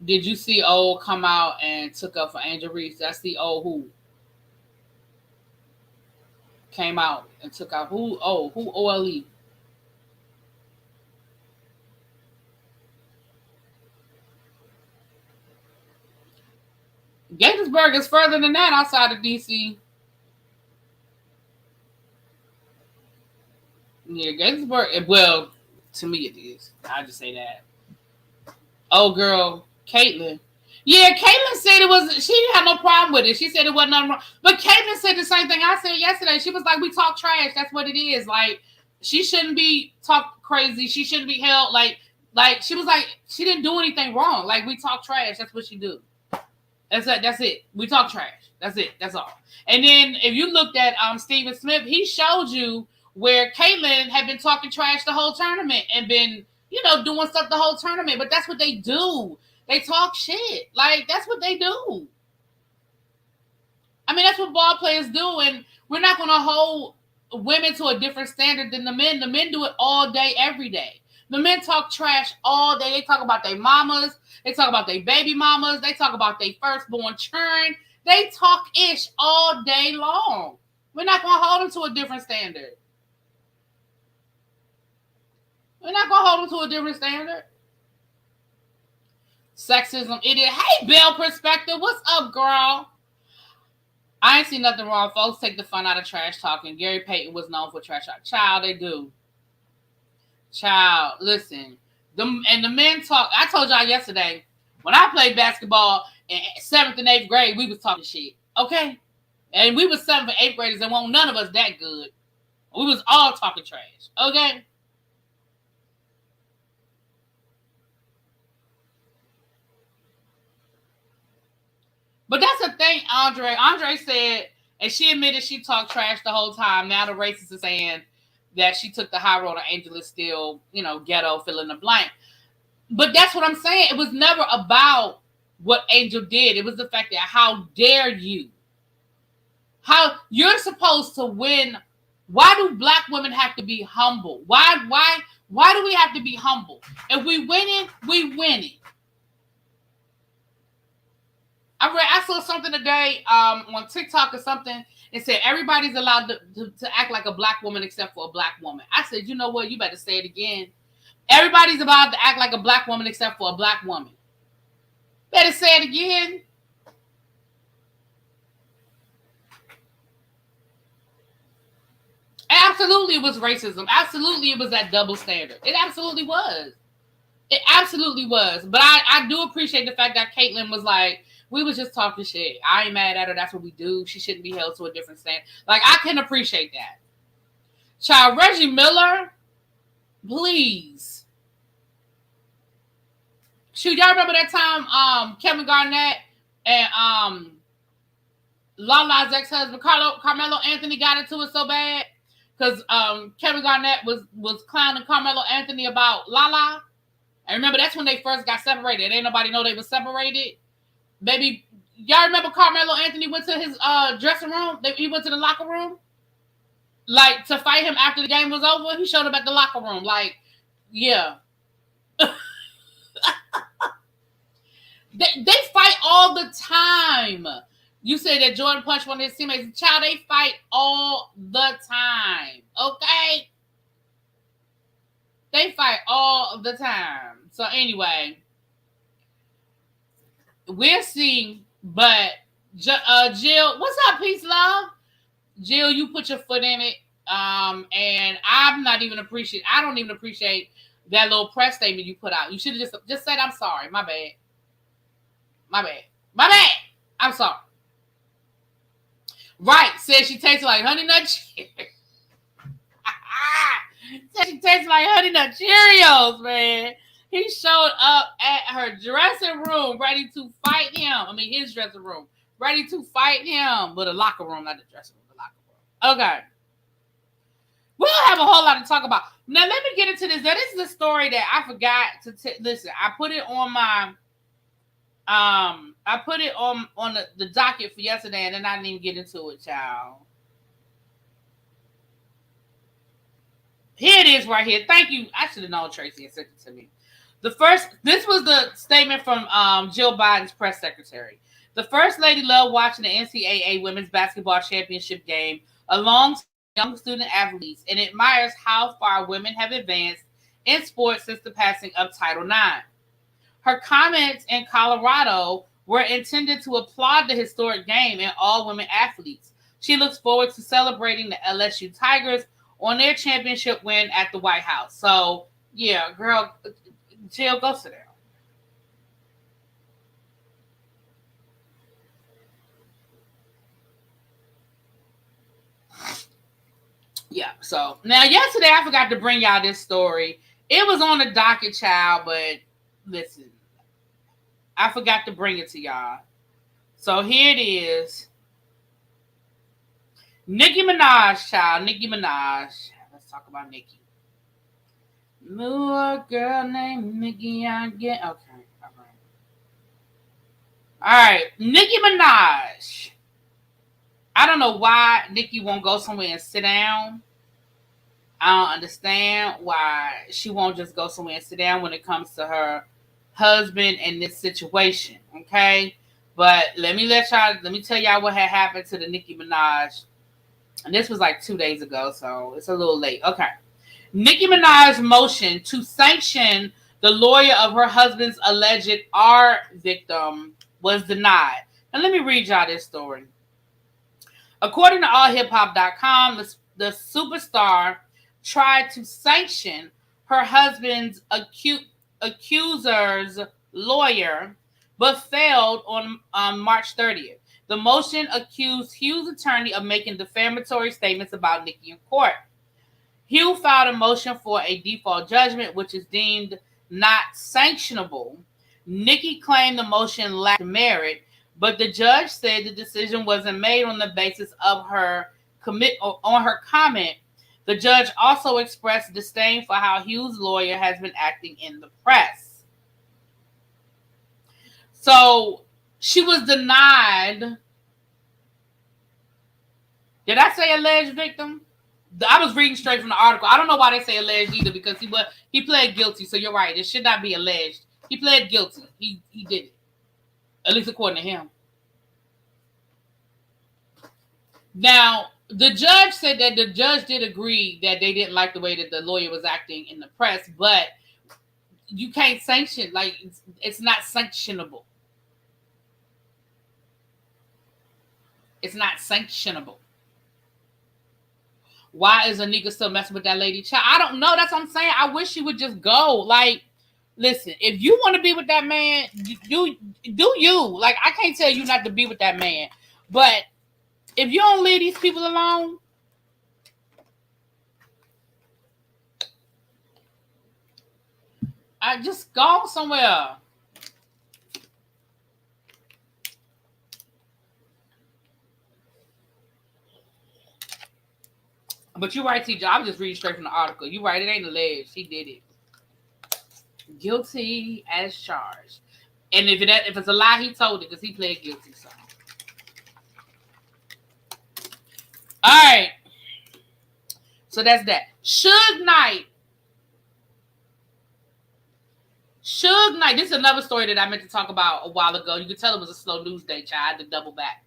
Did you see old come out and took up for Angel Reese? That's the old who came out and took out who OLE? Gaithersburg is further than that outside of DC. Yeah, Gaithersburg. Well, to me it is. I just say that. Oh, girl, Caitlyn. Yeah, Caitlyn said she didn't have no problem with it. She said it wasn't nothing wrong. But Caitlyn said the same thing I said yesterday. She was like, we talk trash. That's what it is. Like, she shouldn't be talked crazy. She shouldn't be held like she was like, she didn't do anything wrong. Like, we talk trash. That's what she do. That's it. We talk trash. That's it. That's all. And then if you looked at Steven Smith, he showed you where Caitlyn had been talking trash the whole tournament and been, doing stuff the whole tournament. But that's what they do. They talk shit. Like, that's what they do. I mean, that's what ball players do. And we're not going to hold women to a different standard than the men. The men do it all day, every day. The men talk trash all day. They talk about their mamas. They talk about their baby mamas. They talk about their firstborn children. They talk ish all day long. We're not going to hold them to a different standard. We're not going to hold them to a different standard. Sexism, idiot. Hey, Bell Perspective. What's up, girl? I ain't seen nothing wrong. Folks take the fun out of trash talking. Gary Payton was known for trash talk. Child, they do. Child, listen. The men talk. I told y'all yesterday, when I played basketball in 7th and 8th grade, we was talking shit. Okay? And we was 7th and 8th graders and wasn't none of us that good. We was all talking trash. Okay? But that's the thing, Andre. Andre said, and she admitted she talked trash the whole time. Now the racists are saying that she took the high road and Angel is still, ghetto, fill in the blank. But that's what I'm saying. It was never about what Angel did. It was the fact that how dare you? How you're supposed to win. Why do black women have to be humble? Why do we have to be humble? If we win it, we win it. I saw something today on TikTok or something. It said everybody's allowed to act like a black woman except for a black woman. I said, you know what? You better say it again. Everybody's allowed to act like a black woman except for a black woman. Better say it again. Absolutely, it was racism. Absolutely, it was that double standard. It absolutely was. It absolutely was. But I do appreciate the fact that Caitlyn was like, we was just talking shit. I ain't mad at her. That's what we do. She shouldn't be held to a different standard. Like, I can appreciate that. Child, Reggie Miller, please. Shoot, y'all remember that time Kevin Garnett and Lala's ex-husband Carmelo Anthony got into it so bad? Because Kevin Garnett was clowning Carmelo Anthony about Lala. And remember, that's when they first got separated. Ain't nobody know they were separated. Baby, y'all remember Carmelo Anthony went to his dressing room? He went to the locker room? Like, to fight him after the game was over? He showed up at the locker room. Like, yeah. They fight all the time. You said that Jordan punched one of his teammates. Child, they fight all the time. Okay? They fight all the time. So anyway, we'll see. But Jill, what's up, peace, love? Jill, you put your foot in it. And I'm not even appreciate. I don't even appreciate that little press statement you put out. You should have just said, I'm sorry. My bad. My bad. My bad. I'm sorry. Right. Said she tastes like Honey Nut Cheerios. Said she tastes like Honey Nut Cheerios, man. He showed up at her dressing room ready to fight him. I mean, his dressing room. Ready to fight him. But the locker room, not the dressing room, the locker room. Okay. We'll have a whole lot to talk about. Now let me get into this. Now this is a story that I forgot to listen. I put it on my I put it on the docket for yesterday, and then I didn't even get into it, child. Here it is right here. Thank you. I should have known Tracy had sent it to me. This was the statement from Jill Biden's press secretary. The First Lady loved watching the NCAA Women's Basketball Championship game alongside young student athletes and admires how far women have advanced in sports since the passing of Title IX. Her comments in Colorado were intended to applaud the historic game and all women athletes. She looks forward to celebrating the LSU Tigers on their championship win at the White House. So, yeah, girl, Jill, go sit down. Yeah, so now yesterday I forgot to bring y'all this story. It was on the docket, child, but listen, I forgot to bring it to y'all. So here it is. Nicki Minaj, child. Nicki Minaj. Let's talk about Nicki. Knew a girl named Nicki. I get okay. All right. Nicki Minaj. I don't know why Nicki won't go somewhere and sit down. I don't understand why she won't just go somewhere and sit down when it comes to her husband in this situation. Okay. But let me tell y'all what had happened to the Nicki Minaj. And this was like 2 days ago, so it's a little late. Okay. Nicki Minaj's motion to sanction the lawyer of her husband's alleged R victim was denied. Now let me read y'all this story. According to allhiphop.com, the superstar tried to sanction her husband's accuser's lawyer, but failed on March 30th. The motion accused Hugh's attorney of making defamatory statements about Nicki in court. Hugh filed a motion for a default judgment, which is deemed not sanctionable. Nicki claimed the motion lacked merit, but the judge said the decision wasn't made on the basis of her comment. The judge also expressed disdain for how Hugh's lawyer has been acting in the press. So she was denied. Did I say alleged victim? I was reading straight from the article. I don't know why they say alleged either, because he pled guilty. So you're right. It should not be alleged. He pled guilty. He did it. At least according to him. Now, the judge said that the judge did agree that they didn't like the way that the lawyer was acting in the press, but you can't sanction, like, it's not sanctionable. It's not sanctionable. Why is Anika still messing with that lady? Child, I don't know. That's what I'm saying. I wish she would just go. Like, listen, if you want to be with that man, do you. Like, I can't tell you not to be with that man. But if you don't leave these people alone, I just go somewhere. But you're right, TJ. I'm just reading straight from the article. You're right. It ain't alleged. She did it. Guilty as charged. And if it's a lie, he told it because he pled guilty. So. All right. So that's that. Suge Knight. This is another story that I meant to talk about a while ago. You could tell it was a slow news day, child. I had to double back.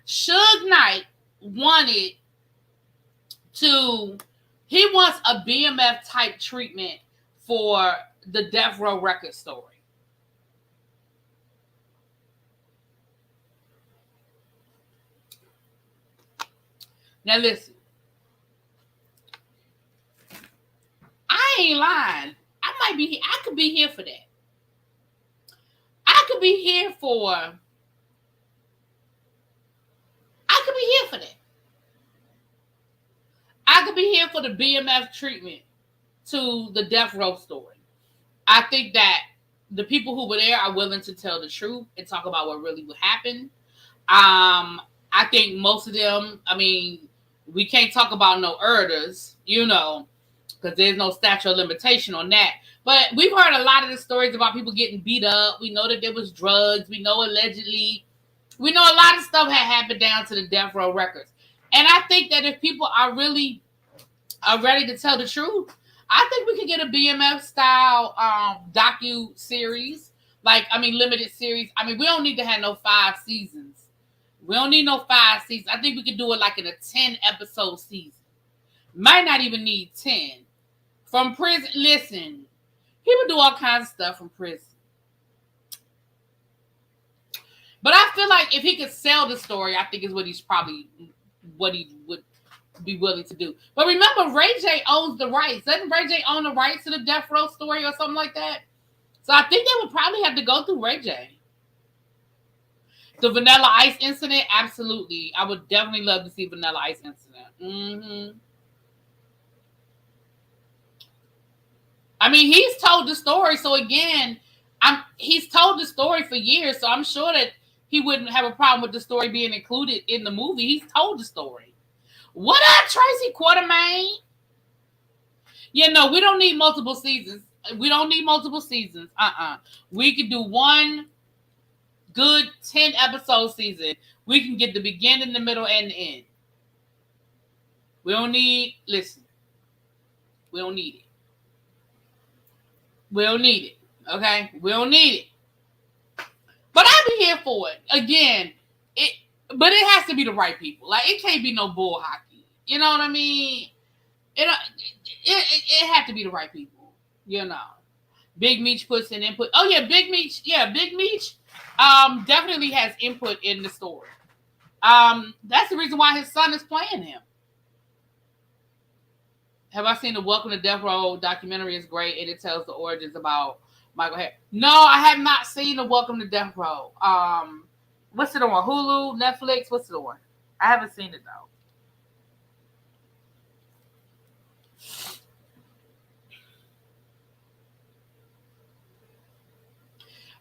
Suge Knight he wants a BMF type treatment for the Death Row Records story. Now listen, I ain't lying. I could be here for that. I could be here for that. I could be here for the BMF treatment to the Death Row story. I think that the people who were there are willing to tell the truth and talk about what really would happen. I think most of them, I mean, we can't talk about no murders, because there's no statute of limitation on that. But we've heard a lot of the stories about people getting beat up. We know that there was drugs. We know allegedly. We know a lot of stuff had happened down to the Death Row Records. And I think that if people are really ready to tell the truth, I think we could get a BMF style docu-series. Limited series. I mean, we don't need to have no 5 seasons. We don't need no 5 seasons. I think we could do it like in a 10-episode season. Might not even need 10. From prison, listen, people do all kinds of stuff from prison. But I feel like if he could sell the story, I think is what he would be willing to do. But remember, Ray J owns the rights. Doesn't Ray J own the rights to the Death Row story or something like that? So I think they would probably have to go through Ray J. The Vanilla Ice incident, absolutely. I would definitely love to see Vanilla Ice incident. Mm-hmm. I mean, he's told the story. So again, he's told the story for years. So I'm sure that he wouldn't have a problem with the story being included in the movie. He's told the story. What up, Tracy Quartermain? You know, we don't need multiple seasons. We don't need multiple seasons. We could do one good 10-episode season. We can get the beginning, the middle, and the end. We don't need, listen, we don't need it. We don't need it. Okay? We don't need it. But I'll be here for it. Again, but it has to be the right people. Like, it can't be no bull hockey. You know what I mean? It had to be the right people. You know. Big Meech puts in input. Oh, yeah, Big Meech. Yeah, Big Meech definitely has input in the story. That's the reason why his son is playing him. Have I seen the Welcome to Death Row documentary? It's great, and it tells the origins about Michael Harris. No, I have not seen the Welcome to Death Row. What's it on? Hulu, Netflix? What's it on? I haven't seen it though.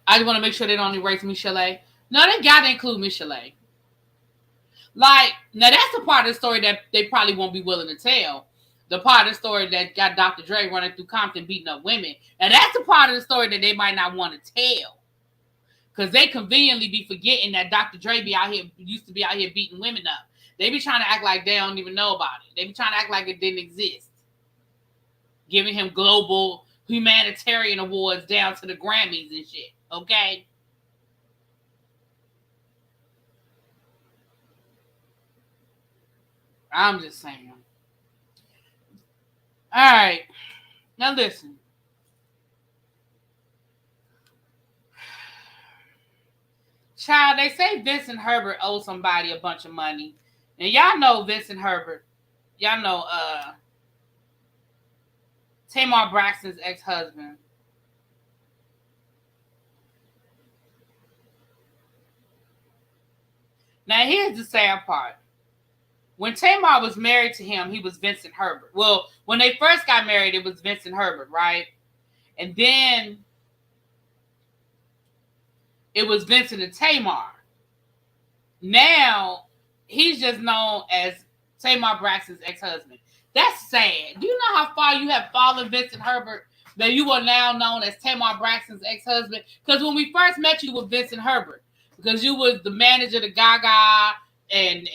I just want to make sure they don't erase Michelle. No, they got to include Michelle. Like, now that's the part of the story that they probably won't be willing to tell. The part of the story that got Dr. Dre running through Compton beating up women. And that's the part of the story that they might not want to tell. Because they conveniently be forgetting that Dr. Dre used to be out here beating women up. They be trying to act like they don't even know about it. They be trying to act like it didn't exist. Giving him global humanitarian awards down to the Grammys and shit. Okay? I'm just saying. All right. Now listen. Child, they say Vincent Herbert owes somebody a bunch of money. And y'all know Vincent Herbert. Y'all know Tamar Braxton's ex-husband. Now here's the sad part. When Tamar was married to him, he was Vincent Herbert. Well, when they first got married, it was Vincent Herbert, right? And then it was Vincent and Tamar. Now, he's just known as Tamar Braxton's ex-husband. That's sad. Do you know how far you have fallen, Vincent Herbert, that you are now known as Tamar Braxton's ex-husband? Because when we first met you with Vincent Herbert, because you was the manager to Gaga and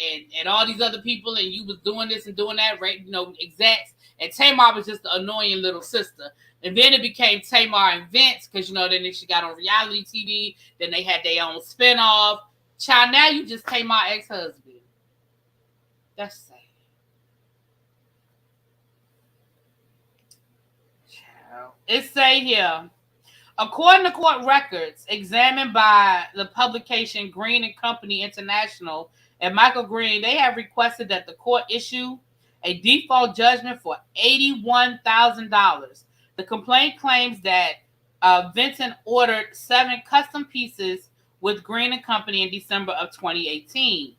all these other people, and you was doing this and doing that, right? You know, execs. And Tamar was just the annoying little sister. And then it became Tamar and Vince, because, you know, then she got on reality TV. Then they had their own spinoff. Child, now you just Tamar ex-husband. That's sad. Child. It say here, according to court records examined by the publication Green and Company International and Michael Green, they have requested that the court issue a default judgment for $81,000. The complaint claims that Vincent ordered 7 custom pieces with Green and Company in December of 2018.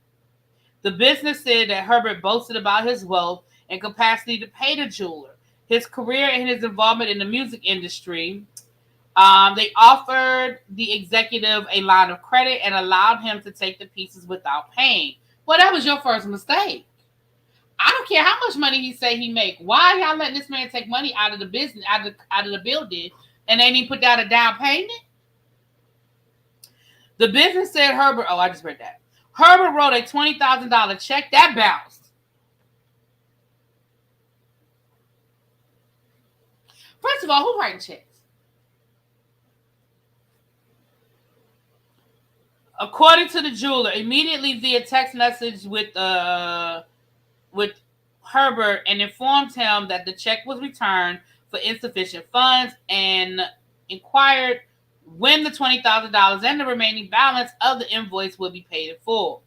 The business said that Herbert boasted about his wealth and capacity to pay the jeweler, his career and his involvement in the music industry. They offered the executive a line of credit and allowed him to take the pieces without paying. Well, that was your first mistake. I don't care how much money he say he make. Why y'all letting this man take money out of the business, out of the building, and they didn't put down a down payment? The business said Herbert. Oh, I just read that. Herbert wrote a $20,000 check that bounced. First of all, who writing checks? According to the jeweler, immediately via text message with Herbert and informed him that the check was returned for insufficient funds and inquired when the $20,000 and the remaining balance of the invoice would be paid in full.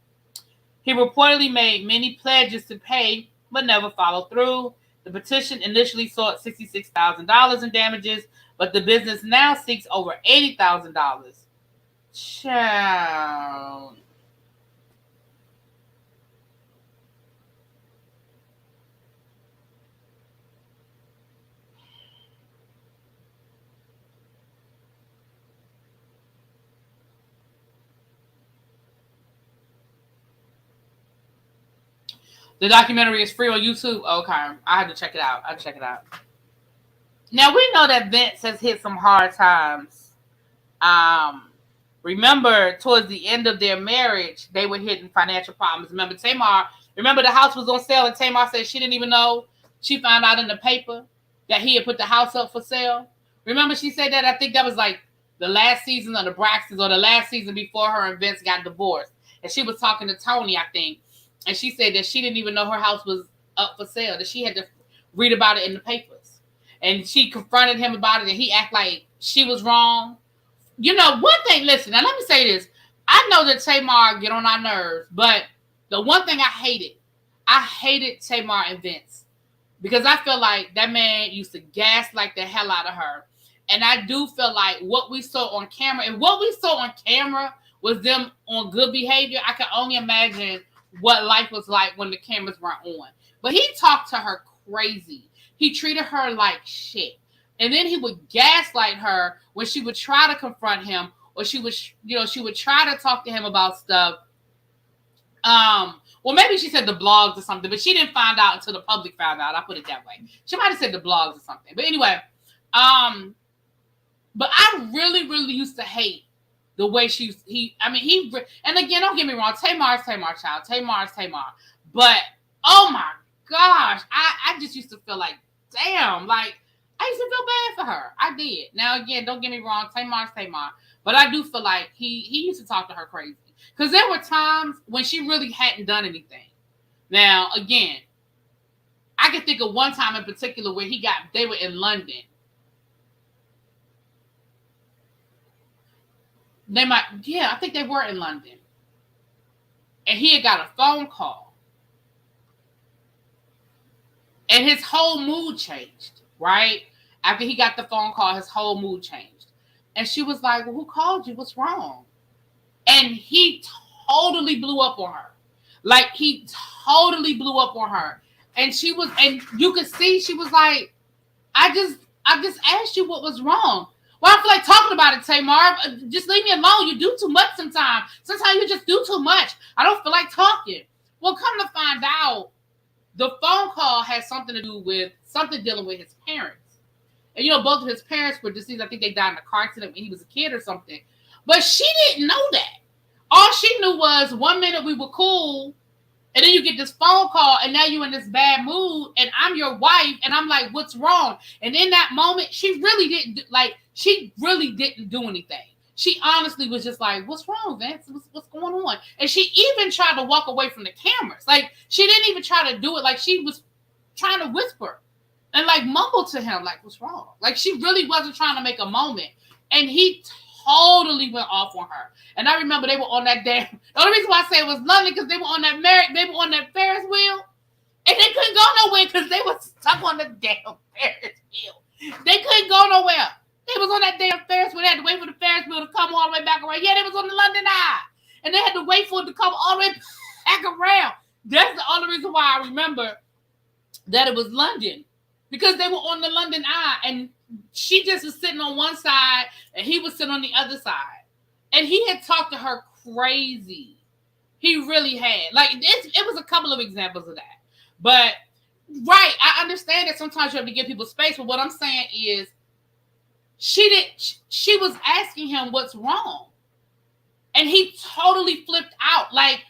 He reportedly made many pledges to pay, but never followed through. The petition initially sought $66,000 in damages, but the business now seeks over $80,000. Child. The documentary is free on YouTube. Okay, I had to check it out. Now we know that Vince has hit some hard times. Remember, towards the end of their marriage, they were hitting financial problems. Remember, the house was on sale, and Tamar said she didn't even know. She found out in the paper that he had put the house up for sale. Remember, she said that? I think that was like the last season of the Braxtons, or the last season before her and Vince got divorced. And she was talking to Tony, I think. And she said that she didn't even know her house was up for sale, that she had to read about it in the papers. And she confronted him about it, and he acted like she was wrong. You know, one thing, listen, now let me say this. I know that Tamar get on our nerves, but the one thing I hated Tamar and Vince. Because I feel like that man used to gaslight the hell out of her. And I do feel like what we saw on camera, and what we saw on camera was them on good behavior. I can only imagine what life was like when the cameras weren't on. But he talked to her crazy. He treated her like shit. And then he would gaslight her when she would try to confront him, or she would try to talk to him about stuff. Well, maybe she said the blogs or something, but she didn't find out until the public found out. I put it that way. She might have said the blogs or something. But anyway, but I really, really used to hate the way and again, don't get me wrong, Tamar's Tamar, child. Tamar's Tamar. But, oh my gosh, I just used to feel like, damn, like, I used to feel bad for her. I did. Now, again, don't get me wrong, Tamar's Tamar. But I do feel like he used to talk to her crazy. Because there were times when she really hadn't done anything. Now, again, I can think of one time in particular where they were in London. I think they were in London. And he had got a phone call. And his whole mood changed, right? After he got the phone call, his whole mood changed. And she was like, well, who called you? What's wrong? And he totally blew up on her. Like, he totally blew up on her. And you could see she was like, I just asked you what was wrong. Well, I feel like talking about it, Tamar. Just leave me alone. You do too much sometimes. Sometimes you just do too much. I don't feel like talking. Well, come to find out, the phone call had something to do with something dealing with his parents. And, both of his parents were deceased. I think they died in a car accident when he was a kid or something. But she didn't know that. All she knew was 1 minute we were cool, and then you get this phone call, and now you're in this bad mood, and I'm your wife, and I'm like, what's wrong? And in that moment, she really didn't do anything. She honestly was just like, what's wrong, Vince? What's going on? And she even tried to walk away from the cameras. Like, she didn't even try to do it. Like, she was trying to whisper and, like, mumble to him, like, what's wrong? Like, she really wasn't trying to make a moment. And he totally went off on her. And I remember they were on that damn. The only reason why I say it was London because they were on that Ferris wheel, and they couldn't go nowhere because they were stuck on the damn Ferris wheel. They couldn't go nowhere. They was on that damn Ferris wheel. They had to wait for the Ferris wheel to come all the way back around. Yeah, they was on the London Eye, and they had to wait for it to come all the way back around. That's the only reason why I remember that it was London, because they were on the London Eye, and she just was sitting on one side, and he was sitting on the other side. And he had talked to her crazy. He really had. Like, it was a couple of examples of that. But right, I understand that sometimes you have to give people space. But what I'm saying is, she was asking him what's wrong, and he totally flipped out. Like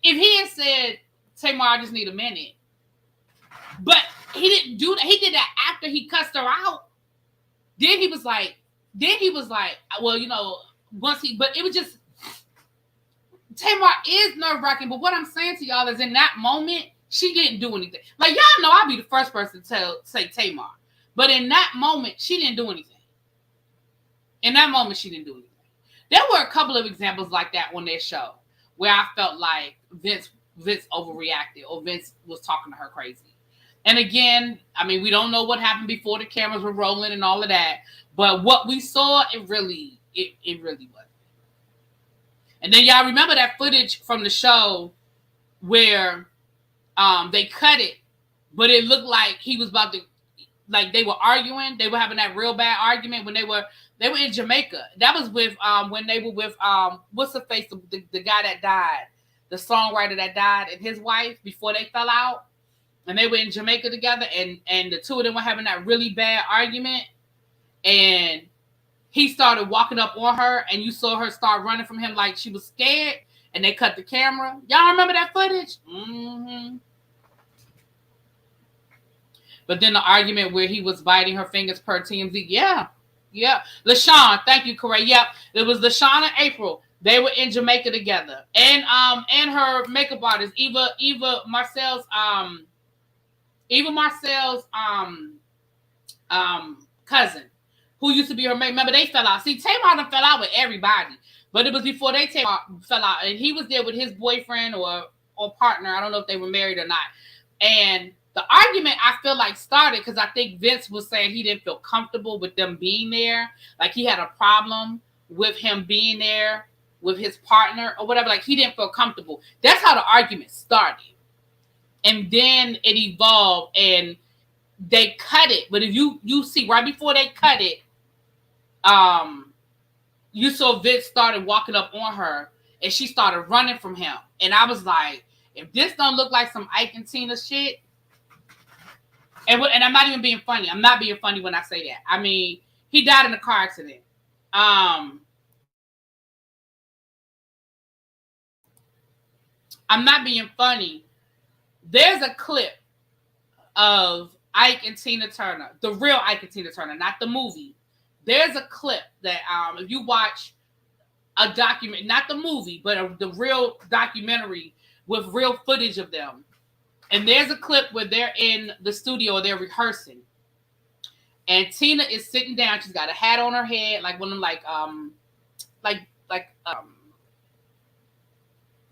if he had said, "Tamar, I just need a minute," but he didn't do that. He did that after he cussed her out. Then he was like, well, you know, but it was just, Tamar is nerve-wracking. But what I'm saying to y'all is, in that moment, she didn't do anything. Like, y'all know I'll be the first person to say Tamar. But in that moment, she didn't do anything. In that moment, she didn't do anything. There were a couple of examples like that on their show where I felt like Vince overreacted, or Vince was talking to her crazy. And again, I mean, we don't know what happened before the cameras were rolling and all of that. But what we saw, it really wasn't. And then y'all remember that footage from the show where they cut it, but it looked like he was about to, like they were arguing. They were having that real bad argument when they were in Jamaica. That was with when they were with what's the face, the guy that died, the songwriter that died, and his wife before they fell out. And they were in Jamaica together, and the two of them were having that really bad argument. And he started walking up on her, and you saw her start running from him like she was scared, and they cut the camera. Y'all remember that footage? Mm-hmm. But then the argument where he was biting her fingers per TMZ. Yeah. LaShawn, thank you, Corey. Yep. It was LaShawn and April. They were in Jamaica together. And her makeup artist, Eva Marcel's cousin, who used to be her mate. Remember, they fell out. See, Tamar done fell out with everybody, but it was before they fell out, and he was there with his boyfriend or partner. I don't know if they were married or not. And the argument, I feel like, started because I think Vince was saying he didn't feel comfortable with them being there. Like he had a problem with him being there with his partner or whatever. Like he didn't feel comfortable. That's how the argument started. And then it evolved and they cut it. But if you see right before they cut it, you saw Vince started walking up on her and she started running from him. And I was like, if this don't look like some Ike and Tina shit, and I'm not even being funny. I'm not being funny when I say that. I mean, he died in a car accident. I'm not being funny. There's a clip of Ike and Tina Turner, the real Ike and Tina Turner, not the movie. There's a clip that if you watch a document, not the movie, but the real documentary with real footage of them. And there's a clip where they're in the studio, they're rehearsing. And Tina is sitting down. She's got a hat on her head, like one of them,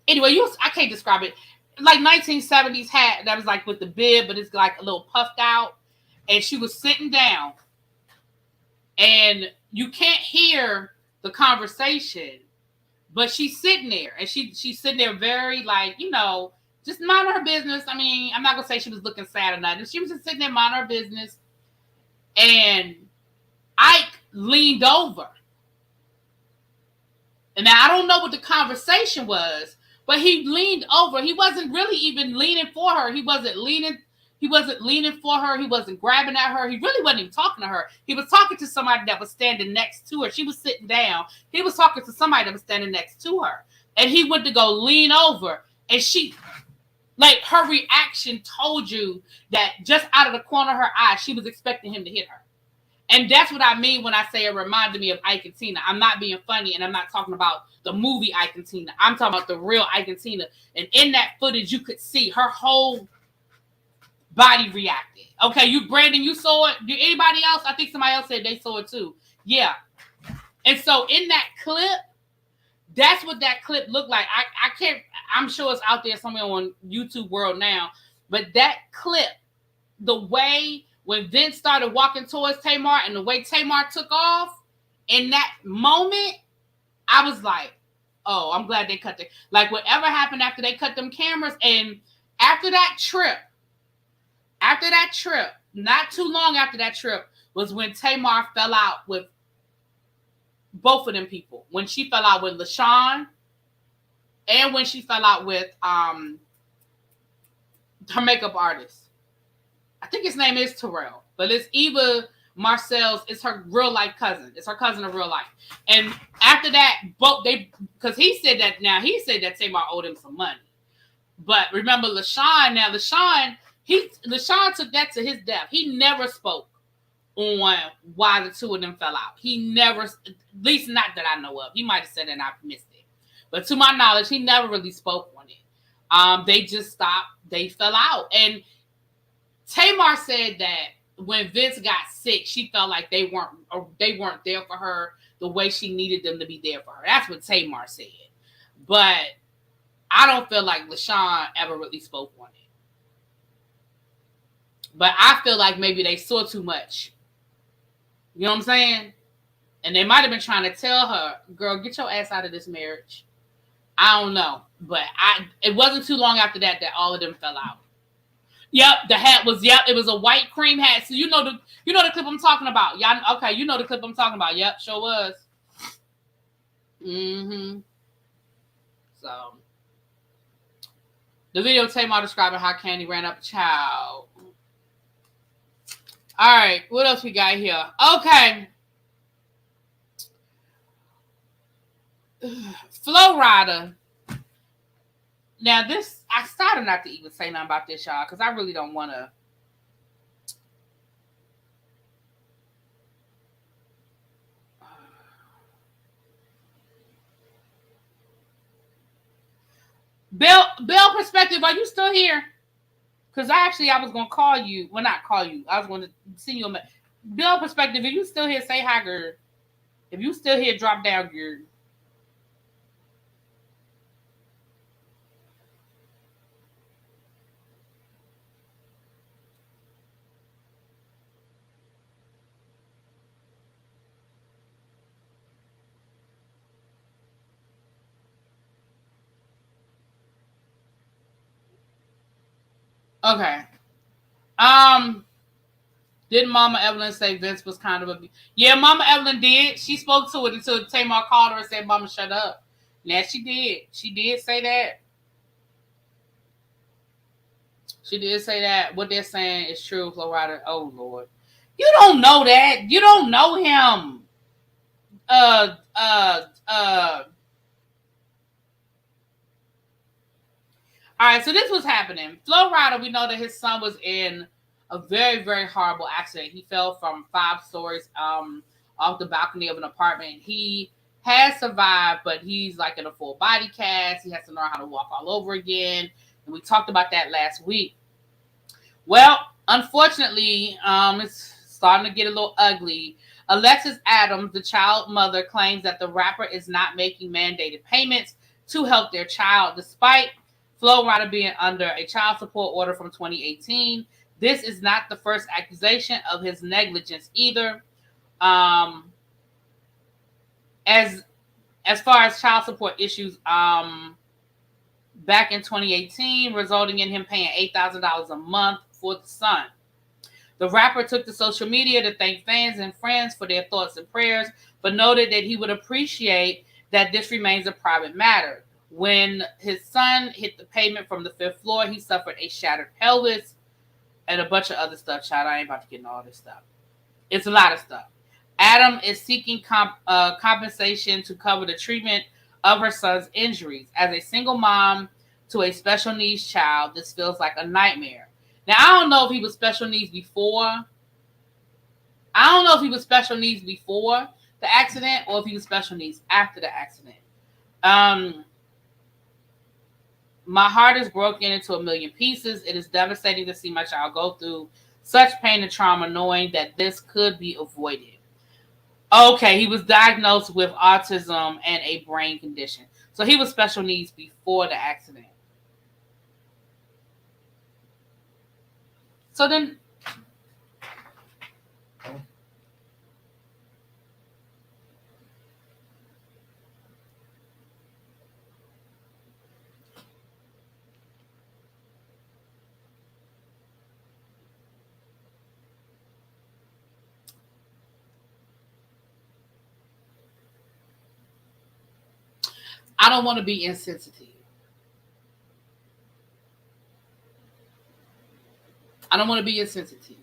anyway, I can't describe it. Like 1970s hat that was like with the bib, but it's like a little puffed out. And she was sitting down. And you can't hear the conversation, but she's sitting there. And she's sitting there very like, you know, just minding her business. I mean, I'm not going to say she was looking sad or nothing. She was just sitting there minding her business. And Ike leaned over. And now I don't know what the conversation was, but he leaned over. He wasn't really even leaning for her. He wasn't leaning for her. He wasn't grabbing at her. He really wasn't even talking to her. He was talking to somebody that was standing next to her. She was sitting down. He was talking to somebody that was standing next to her. And he went to go lean over. And she, like, her reaction told you that just out of the corner of her eye, she was expecting him to hit her. And that's what I mean when I say it reminded me of Ike and Tina. I'm not being funny, and I'm not talking about the movie Ike and Tina. I'm talking about the real Ike and Tina. And in that footage, you could see her whole body reacted. Okay, Brandon, you saw it. Did anybody else? I think somebody else said they saw it too. Yeah. And so in that clip, that's what that clip looked like. I can't, I'm sure it's out there somewhere on YouTube World now. But that clip, the way when Vince started walking towards Tamar and the way Tamar took off, in that moment, I was like, oh, I'm glad they cut it. Like whatever happened after they cut them cameras, and after that trip, not too long after that trip, was when Tamar fell out with both of them people. When she fell out with LaShawn and when she fell out with her makeup artist. I think his name is Terrell, but it's Eva Marcel's. It's her real life cousin. It's her cousin in real life. And after that, both because he said that Tamar owed him some money. But remember LaShawn. Now LaShawn took that to his death. He never spoke on why the two of them fell out. He never, at least not that I know of. He might have said it and I missed it. But to my knowledge, he never really spoke on it. They just stopped. They fell out. And Tamar said that when Vince got sick, she felt like they weren't there for her the way she needed them to be there for her. That's what Tamar said. But I don't feel like LaShawn ever really spoke on it. But I feel like maybe they saw too much. You know what I'm saying? And they might have been trying to tell her, girl, get your ass out of this marriage. I don't know. But it wasn't too long after that all of them fell out. Yep, the hat was, it was a white cream hat. So you know the clip I'm talking about. Y'all, okay, you know the clip I'm talking about. Yep, sure was. Mm-hmm. So the video Tamar describing how Candy ran up a child. All right, what else we got here? Okay. Flo Rida. Now this, I started not to even say nothing about this, y'all, because I really don't want to. Bill Perspective, are you still here? Because I was going to call you. Well, not call you. I was going to see you. Bill Perspective, if you still here, say hi, girl. If you still here, drop down, girl. Okay. Didn't Mama Evelyn say Vince was kind of a... Yeah, Mama Evelyn did. She spoke to it until Tamar called her and said, Mama, shut up. Yeah, she did. She did say that. She did say that. What they're saying is true, Flo Rida. Oh, Lord. You don't know that. You don't know him. All right, so this was happening. Flo Rida, we know that his son was in a very, very horrible accident. He fell from 5 stories off the balcony of an apartment. He has survived, but he's like in a full body cast. He has to learn how to walk all over again. And we talked about that last week. Well, unfortunately, it's starting to get a little ugly. Alexis Adams, the child mother, claims that the rapper is not making mandated payments to help their child, despite Flo Rida being under a child support order from 2018. This is not the first accusation of his negligence either. As far as child support issues, back in 2018, resulting in him paying $8,000 a month for the son. The rapper took to social media to thank fans and friends for their thoughts and prayers, but noted that he would appreciate that this remains a private matter. When his son hit the pavement from the 5th floor, he suffered a shattered pelvis and a bunch of other stuff. Child, I ain't about to get into all this stuff. It's a lot of stuff. Adam is seeking compensation to cover the treatment of her son's injuries. As a single mom to a special needs child, this feels like a nightmare. Now, I don't know if he was special needs before. I don't know if he was special needs before the accident or if he was special needs after the accident. My heart is broken into a million pieces. It is devastating to see my child go through such pain and trauma, knowing that this could be avoided. Okay, he was diagnosed with autism and a brain condition. So he was special needs before the accident. So then... I don't want to be insensitive. I don't want to be insensitive.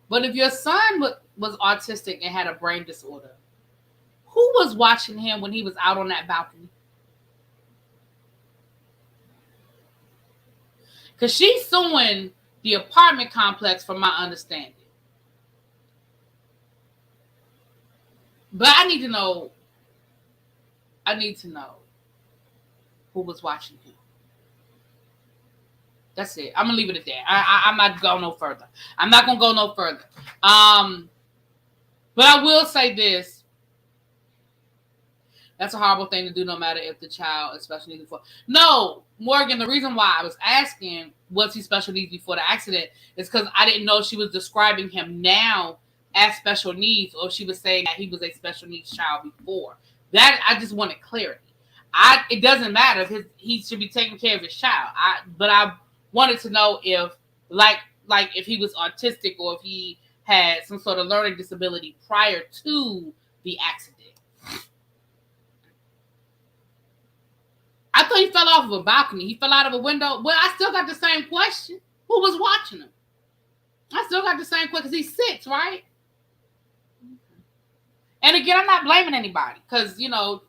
But if your son was autistic and had a brain disorder, who was watching him when he was out on that balcony? Because she's suing the apartment complex, from my understanding. But I need to know who was watching him. That's it. I'm going to leave it at that. I'm not going no further. I'm not going to go no further. But I will say this. That's a horrible thing to do, no matter if the child is special needs before. No, Morgan, the reason why I was asking, was he special needs before the accident, is because I didn't know she was describing him now as special needs, or she was saying that he was a special needs child before. That, I just wanted clarity. It doesn't matter if he should be taking care of his child. But I wanted to know if, like if he was autistic or if he had some sort of learning disability prior to the accident. I thought he fell off of a balcony. He fell out of a window. Well, I still got the same question. Who was watching him? I still got the same question because he's 6, right? And again, I'm not blaming anybody because,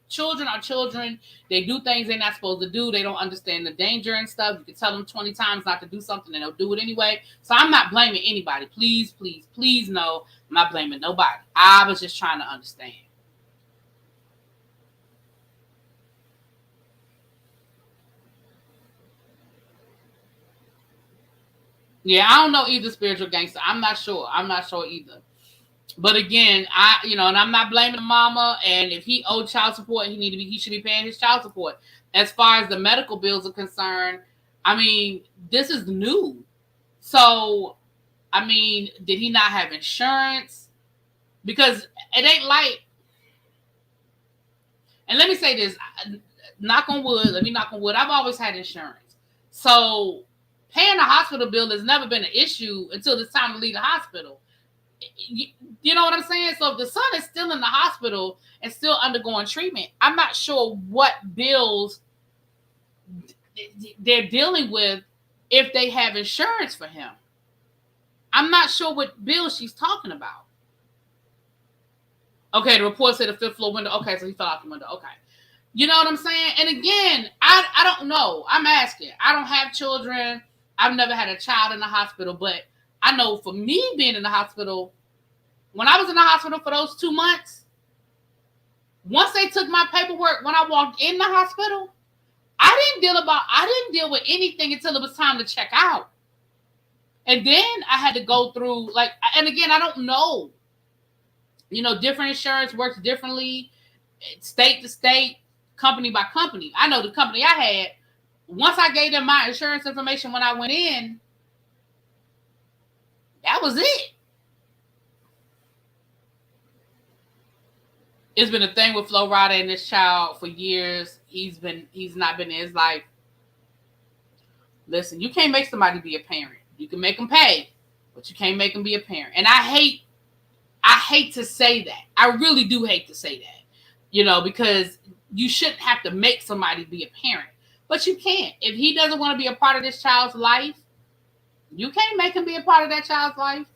children are children. They do things they're not supposed to do. They don't understand the danger and stuff. You can tell them 20 times not to do something and they'll do it anyway. So I'm not blaming anybody. Please, please, please, no. I'm not blaming nobody. I was just trying to understand. Yeah, I don't know either, spiritual gangster. I'm not sure either. But again, and I'm not blaming the mama. And if he owed child support, he should be paying his child support. As far as the medical bills are concerned, this is new. So, did he not have insurance? Because it ain't like. And let me say this, knock on wood. Let me knock on wood. I've always had insurance, so paying a hospital bill has never been an issue until it's time to leave the hospital. You know what I'm saying? So if the son is still in the hospital and still undergoing treatment, I'm not sure what bills they're dealing with if they have insurance for him. I'm not sure what bill she's talking about. Okay, the report said the 5th floor window. Okay, so he fell out the window. Okay. You know what I'm saying? And again, I don't know. I'm asking. I don't have children. I've never had a child in the hospital, but I know for me being in the hospital, when I was in the hospital for those 2 months, once they took my paperwork, when I walked in the hospital, I didn't deal with anything until it was time to check out. And then I had to go through, and again, I don't know. Different insurance works differently, state to state, company by company. I know the company I had, once I gave them my insurance information when I went in, that was it. It's been a thing with Flo Rida and this child for years. He's not been in his life. Listen, you can't make somebody be a parent. You can make them pay, but you can't make them be a parent. And I hate to say that. I really do hate to say that. Because you shouldn't have to make somebody be a parent. But you can't. If he doesn't want to be a part of this child's life, you can't make him be a part of that child's life.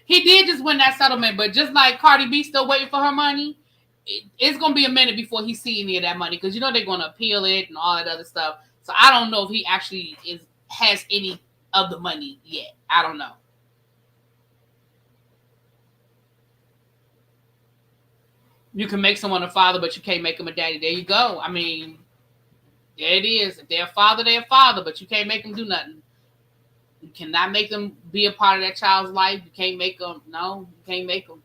He did just win that settlement, but just like Cardi B still waiting for her money, it's going to be a minute before he see any of that money because they're going to appeal it and all that other stuff. So I don't know if he actually has any of the money yet. I don't know. You can make someone a father, but you can't make them a daddy. There you go. There it is. If they're a father, they're a father, but you can't make them do nothing. You cannot make them be a part of that child's life. You can't make them. No, you can't make them.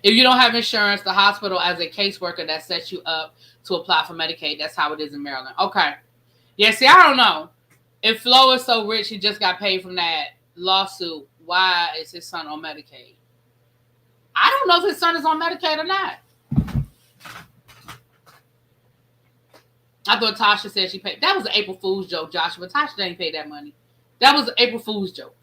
If you don't have insurance, the hospital as a caseworker that sets you up to apply for Medicaid. That's how it is in Maryland. Okay. Yeah, see, I don't know. If Flo is so rich, he just got paid from that lawsuit. Why is his son on Medicaid? I don't know if his son is on Medicaid or not. I thought Tasha said she paid. That was an April Fool's joke, Joshua. Tasha didn't pay that money. That was an April Fool's joke.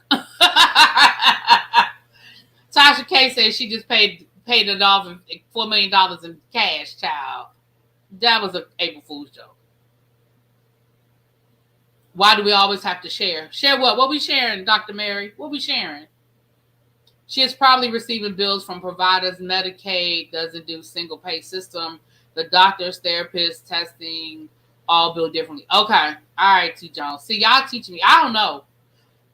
Tasha K said she just paid it off $4 million in cash, child. That was an April Fool's joke. Why do we always have to share? Share what? What we sharing, Dr. Mary? What we sharing? She is probably receiving bills from providers. Medicaid doesn't do single pay system. The doctors, therapists, testing, all bill differently. Okay. All right, T. Jones. See, y'all teaching me. I don't know.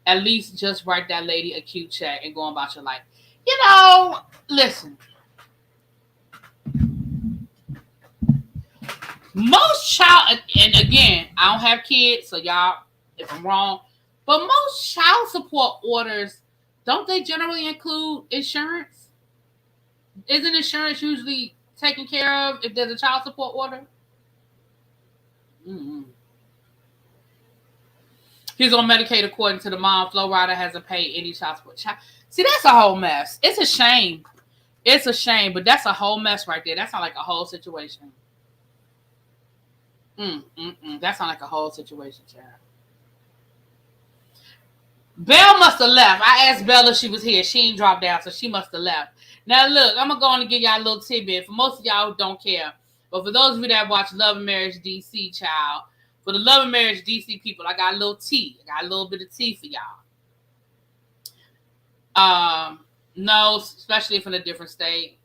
At least just write that lady a cute check and go on about your life. You know, listen. Most child, and again, I don't have kids, so y'all, if I'm wrong, but most child support orders, don't they generally include insurance? Isn't insurance usually taken care of if there's a child support order? Mm-hmm. He's on Medicaid according to the mom. Flo Rida hasn't paid any child support. See, that's a whole mess. It's a shame. It's a shame, but that's a whole mess right there. That sounds like a whole situation. That sounds like a whole situation, child. Belle must have left. I asked Belle if she was here. She ain't dropped down, so she must have left. Now, look, I'm going to go on and give y'all a little tidbit. For most of y'all who don't care, but for those of you that watch Love and Marriage DC, child, for the Love and Marriage DC people, I got a little tea. I got a little bit of tea for y'all. No, especially if in a different state.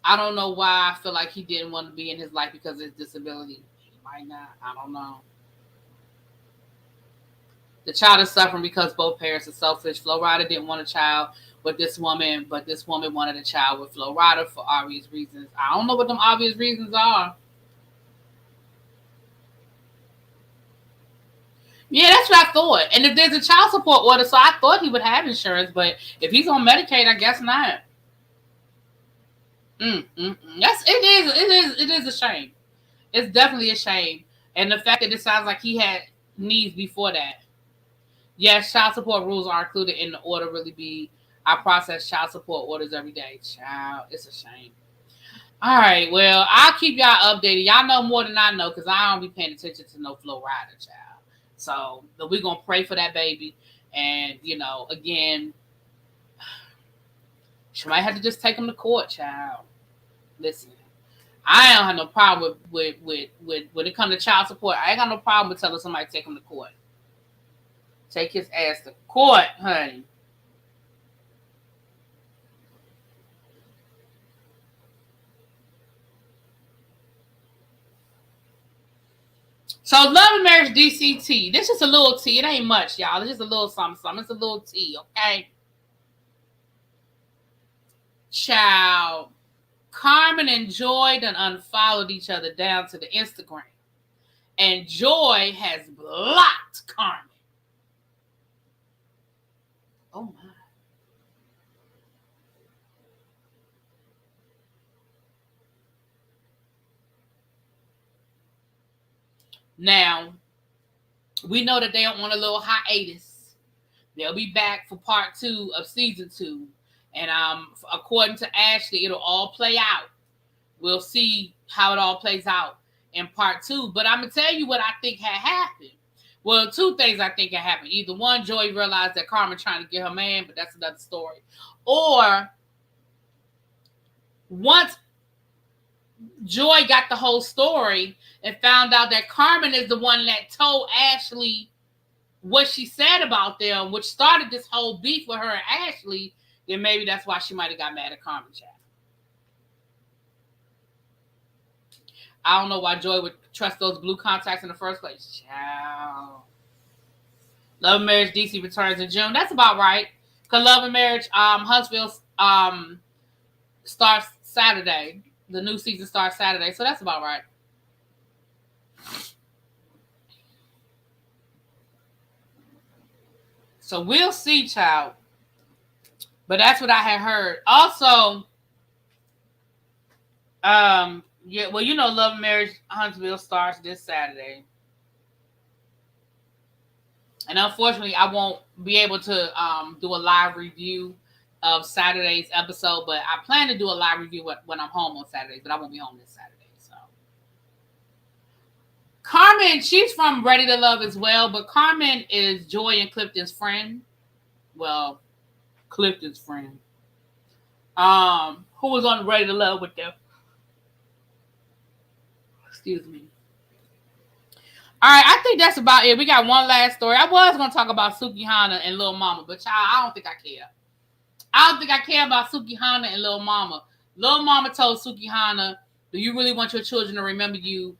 I don't know why I feel like he didn't want to be in his life because of his disability. He might not. I don't know. The child is suffering because both parents are selfish. Flo Rida didn't want a child with this woman, but this woman wanted a child with Flo Rida for obvious reasons. I don't know what them obvious reasons are. Yeah, that's what I thought. And if there's a child support order, so I thought he would have insurance, but if he's on Medicaid, I guess not. Yes, it is a shame. It's definitely a shame. And the fact that it sounds like he had needs before that. Yes, child support rules are included in the order. Really be, I process child support orders every day. Child, it's a shame. All right, well, I'll keep y'all updated. Y'all know more than I know because I don't be paying attention to no Flo Rida, child. So we're going to pray for that baby. And, you know, again, she might have to just take him to court, child. Listen, I don't have no problem with when it comes to child support. I ain't got no problem with telling somebody to take him to court. Take his ass to court, honey. So, Love and Marriage DCT. This is a little tea. It ain't much, y'all. It's just a little something. It's a little tea, okay? Child. Carmen and Joy done unfollowed each other down to the Instagram. And Joy has blocked Carmen. Oh, my. Now, we know that they don't want a little hiatus. They'll be back for part 2 of season 2. And according to Ashley, it'll all play out. We'll see how it all plays out in part 2. But I'm going to tell you what I think had happened. Well, 2 things I think had happened. Either one, Joy realized that Carmen trying to get her man, but that's another story. Or once Joy got the whole story and found out that Carmen is the one that told Ashley what she said about them, which started this whole beef with her and Ashley, then maybe that's why she might have got mad at Carmen, child. I don't know why Joy would trust those blue contacts in the first place. Child. Love and Marriage DC returns in June. That's about right. Because Love and Marriage Huntsville starts Saturday. The new season starts Saturday. So that's about right. So we'll see, child. But that's what I had heard. Also, yeah, well, you know, Love and Marriage Huntsville starts this Saturday. And unfortunately, I won't be able to do a live review of Saturday's episode, but I plan to do a live review when I'm home on Saturday, but I won't be home this Saturday. So, Carmen, she's from Ready to Love as well, but Carmen is Joy and Clifton's friend. Well, Clifton's friend. Who was on Ready to Love with them. Excuse me. All right, I think that's about it. We got one last story. I was going to talk about Sukihana and Lil Mama, but child, I don't think I care. I don't think I care about Sukihana and Lil Mama. Lil Mama told Sukihana, do you really want your children to remember you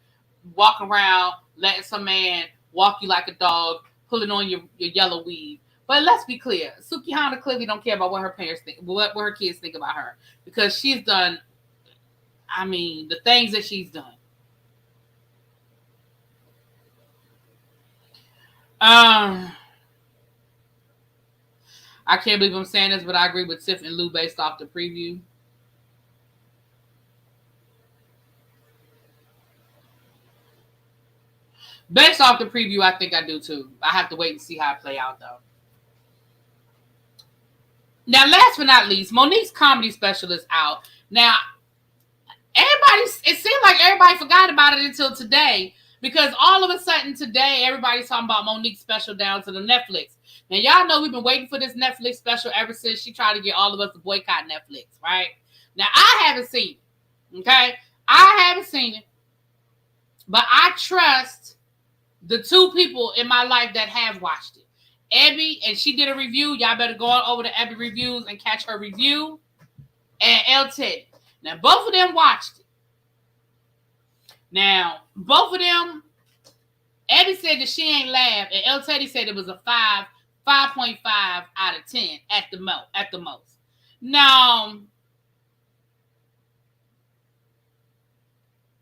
walking around, letting some man walk you like a dog, pulling on your yellow weave? But let's be clear. Sukihana clearly don't care about what her parents think, what her kids think about her. Because she's done, the things that she's done. I can't believe I'm saying this, but I agree with Tiff and Lou based off the preview. Based off the preview, I think I do too. I have to wait and see how it play out though. Now, last but not least, Monique's comedy special is out. Now, it seemed like everybody forgot about it until today. Because all of a sudden today, everybody's talking about Monique's special down to the Netflix. Now, y'all know we've been waiting for this Netflix special ever since she tried to get all of us to boycott Netflix, right? Now, I haven't seen it, okay? I haven't seen it. But I trust the two people in my life that have watched it. Abby, and she did a review. Y'all better go over to Abby Reviews and catch her review. And El Teddy. Now, both of them watched it. Now, both of them, Abby said that she ain't laughed, and El Teddy said it was a 5.5 out of 10 at the most. Now,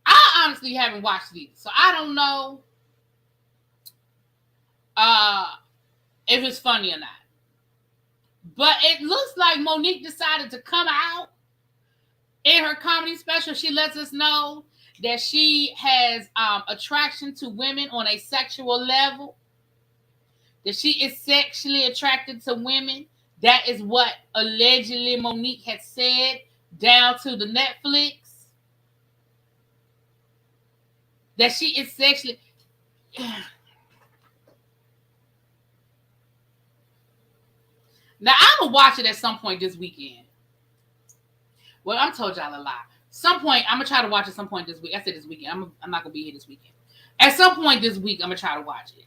I honestly haven't watched these, so I don't know if it's funny or not. But it looks like Monique decided to come out in her comedy special. She lets us know that she has attraction to women on a sexual level, that she is sexually attracted to women. That is what allegedly Monique had said down to the Netflix. That she is sexually... Now, I'm going to watch it at some point this weekend. Well, I'm told y'all a lie. Some point, I'm going to try to watch it some point this week. I said this weekend. I'm not going to be here this weekend. At some point this week, I'm going to try to watch it.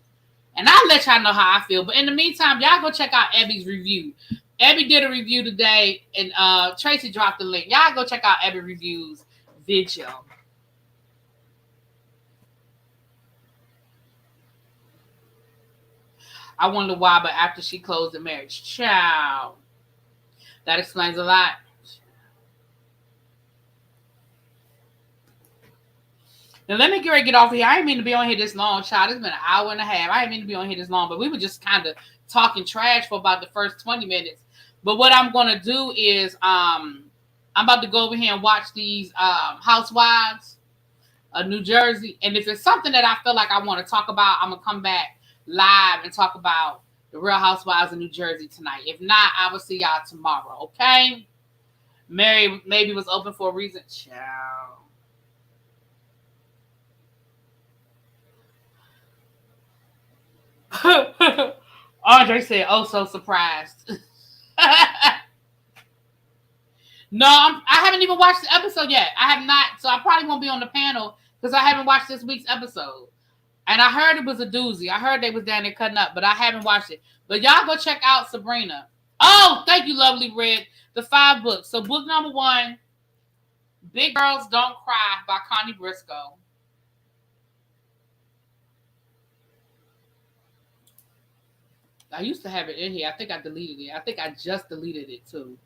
And I'll let y'all know how I feel. But in the meantime, y'all go check out Abby's review. Abby did a review today, and Tracy dropped the link. Y'all go check out Abby Reviews video. I wonder why, but after she closed the marriage. Ciao. That explains a lot. Now, let me get off here. I didn't mean to be on here this long, child. It's been an hour and a half. I didn't mean to be on here this long, but we were just kind of talking trash for about the first 20 minutes. But what I'm going to do is I'm about to go over here and watch these housewives of New Jersey. And if it's something that I feel like I want to talk about, I'm going to come back live and talk about the Real Housewives of New Jersey tonight. If not, I will see y'all tomorrow, okay? Mary maybe was open for a reason. Ciao. Andre said, "Oh, so surprised." No, I haven't even watched the episode yet. I have not, so I probably won't be on the panel because I haven't watched this week's episode. And I heard it was a doozy. I heard they was down there cutting up, but I haven't watched it. But y'all go check out Sabrina. Oh, thank you, Lovely Red. The 5 books. So book number 1, Big Girls Don't Cry by Connie Briscoe. I used to have it in here. I think I deleted it. I think I just deleted it too.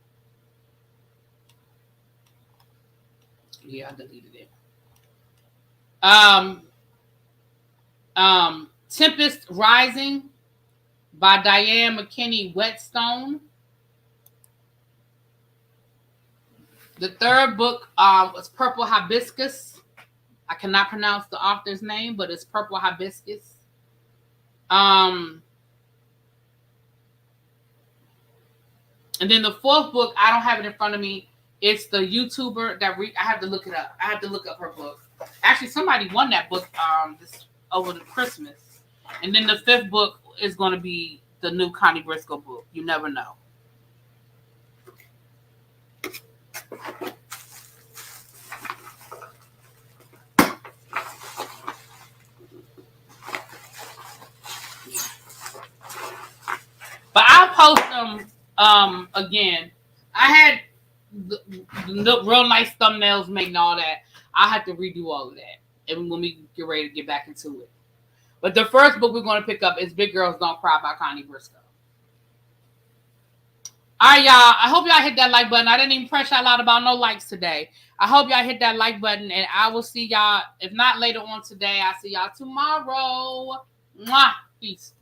Yeah, I deleted it. Tempest Rising by Diane McKinney Whetstone. The 3rd book was Purple Hibiscus. I cannot pronounce the author's name, but it's Purple Hibiscus. And then the 4th book, I don't have it in front of me. It's the YouTuber that I have to look it up. I have to look up her book. Actually, somebody won that book over the Christmas. And then the 5th book is going to be the new Connie Briscoe book. You never know. But I'll post them again. I had the real nice thumbnails made and all that. I had to redo all of that. And when we get ready to get back into it. But the first book we're going to pick up is Big Girls Don't Cry by Connie Briscoe. All right, y'all. I hope y'all hit that like button. I didn't even press y'all out about no likes today. I hope y'all hit that like button, and I will see y'all, if not later on today, I'll see y'all tomorrow. Mwah. Peace.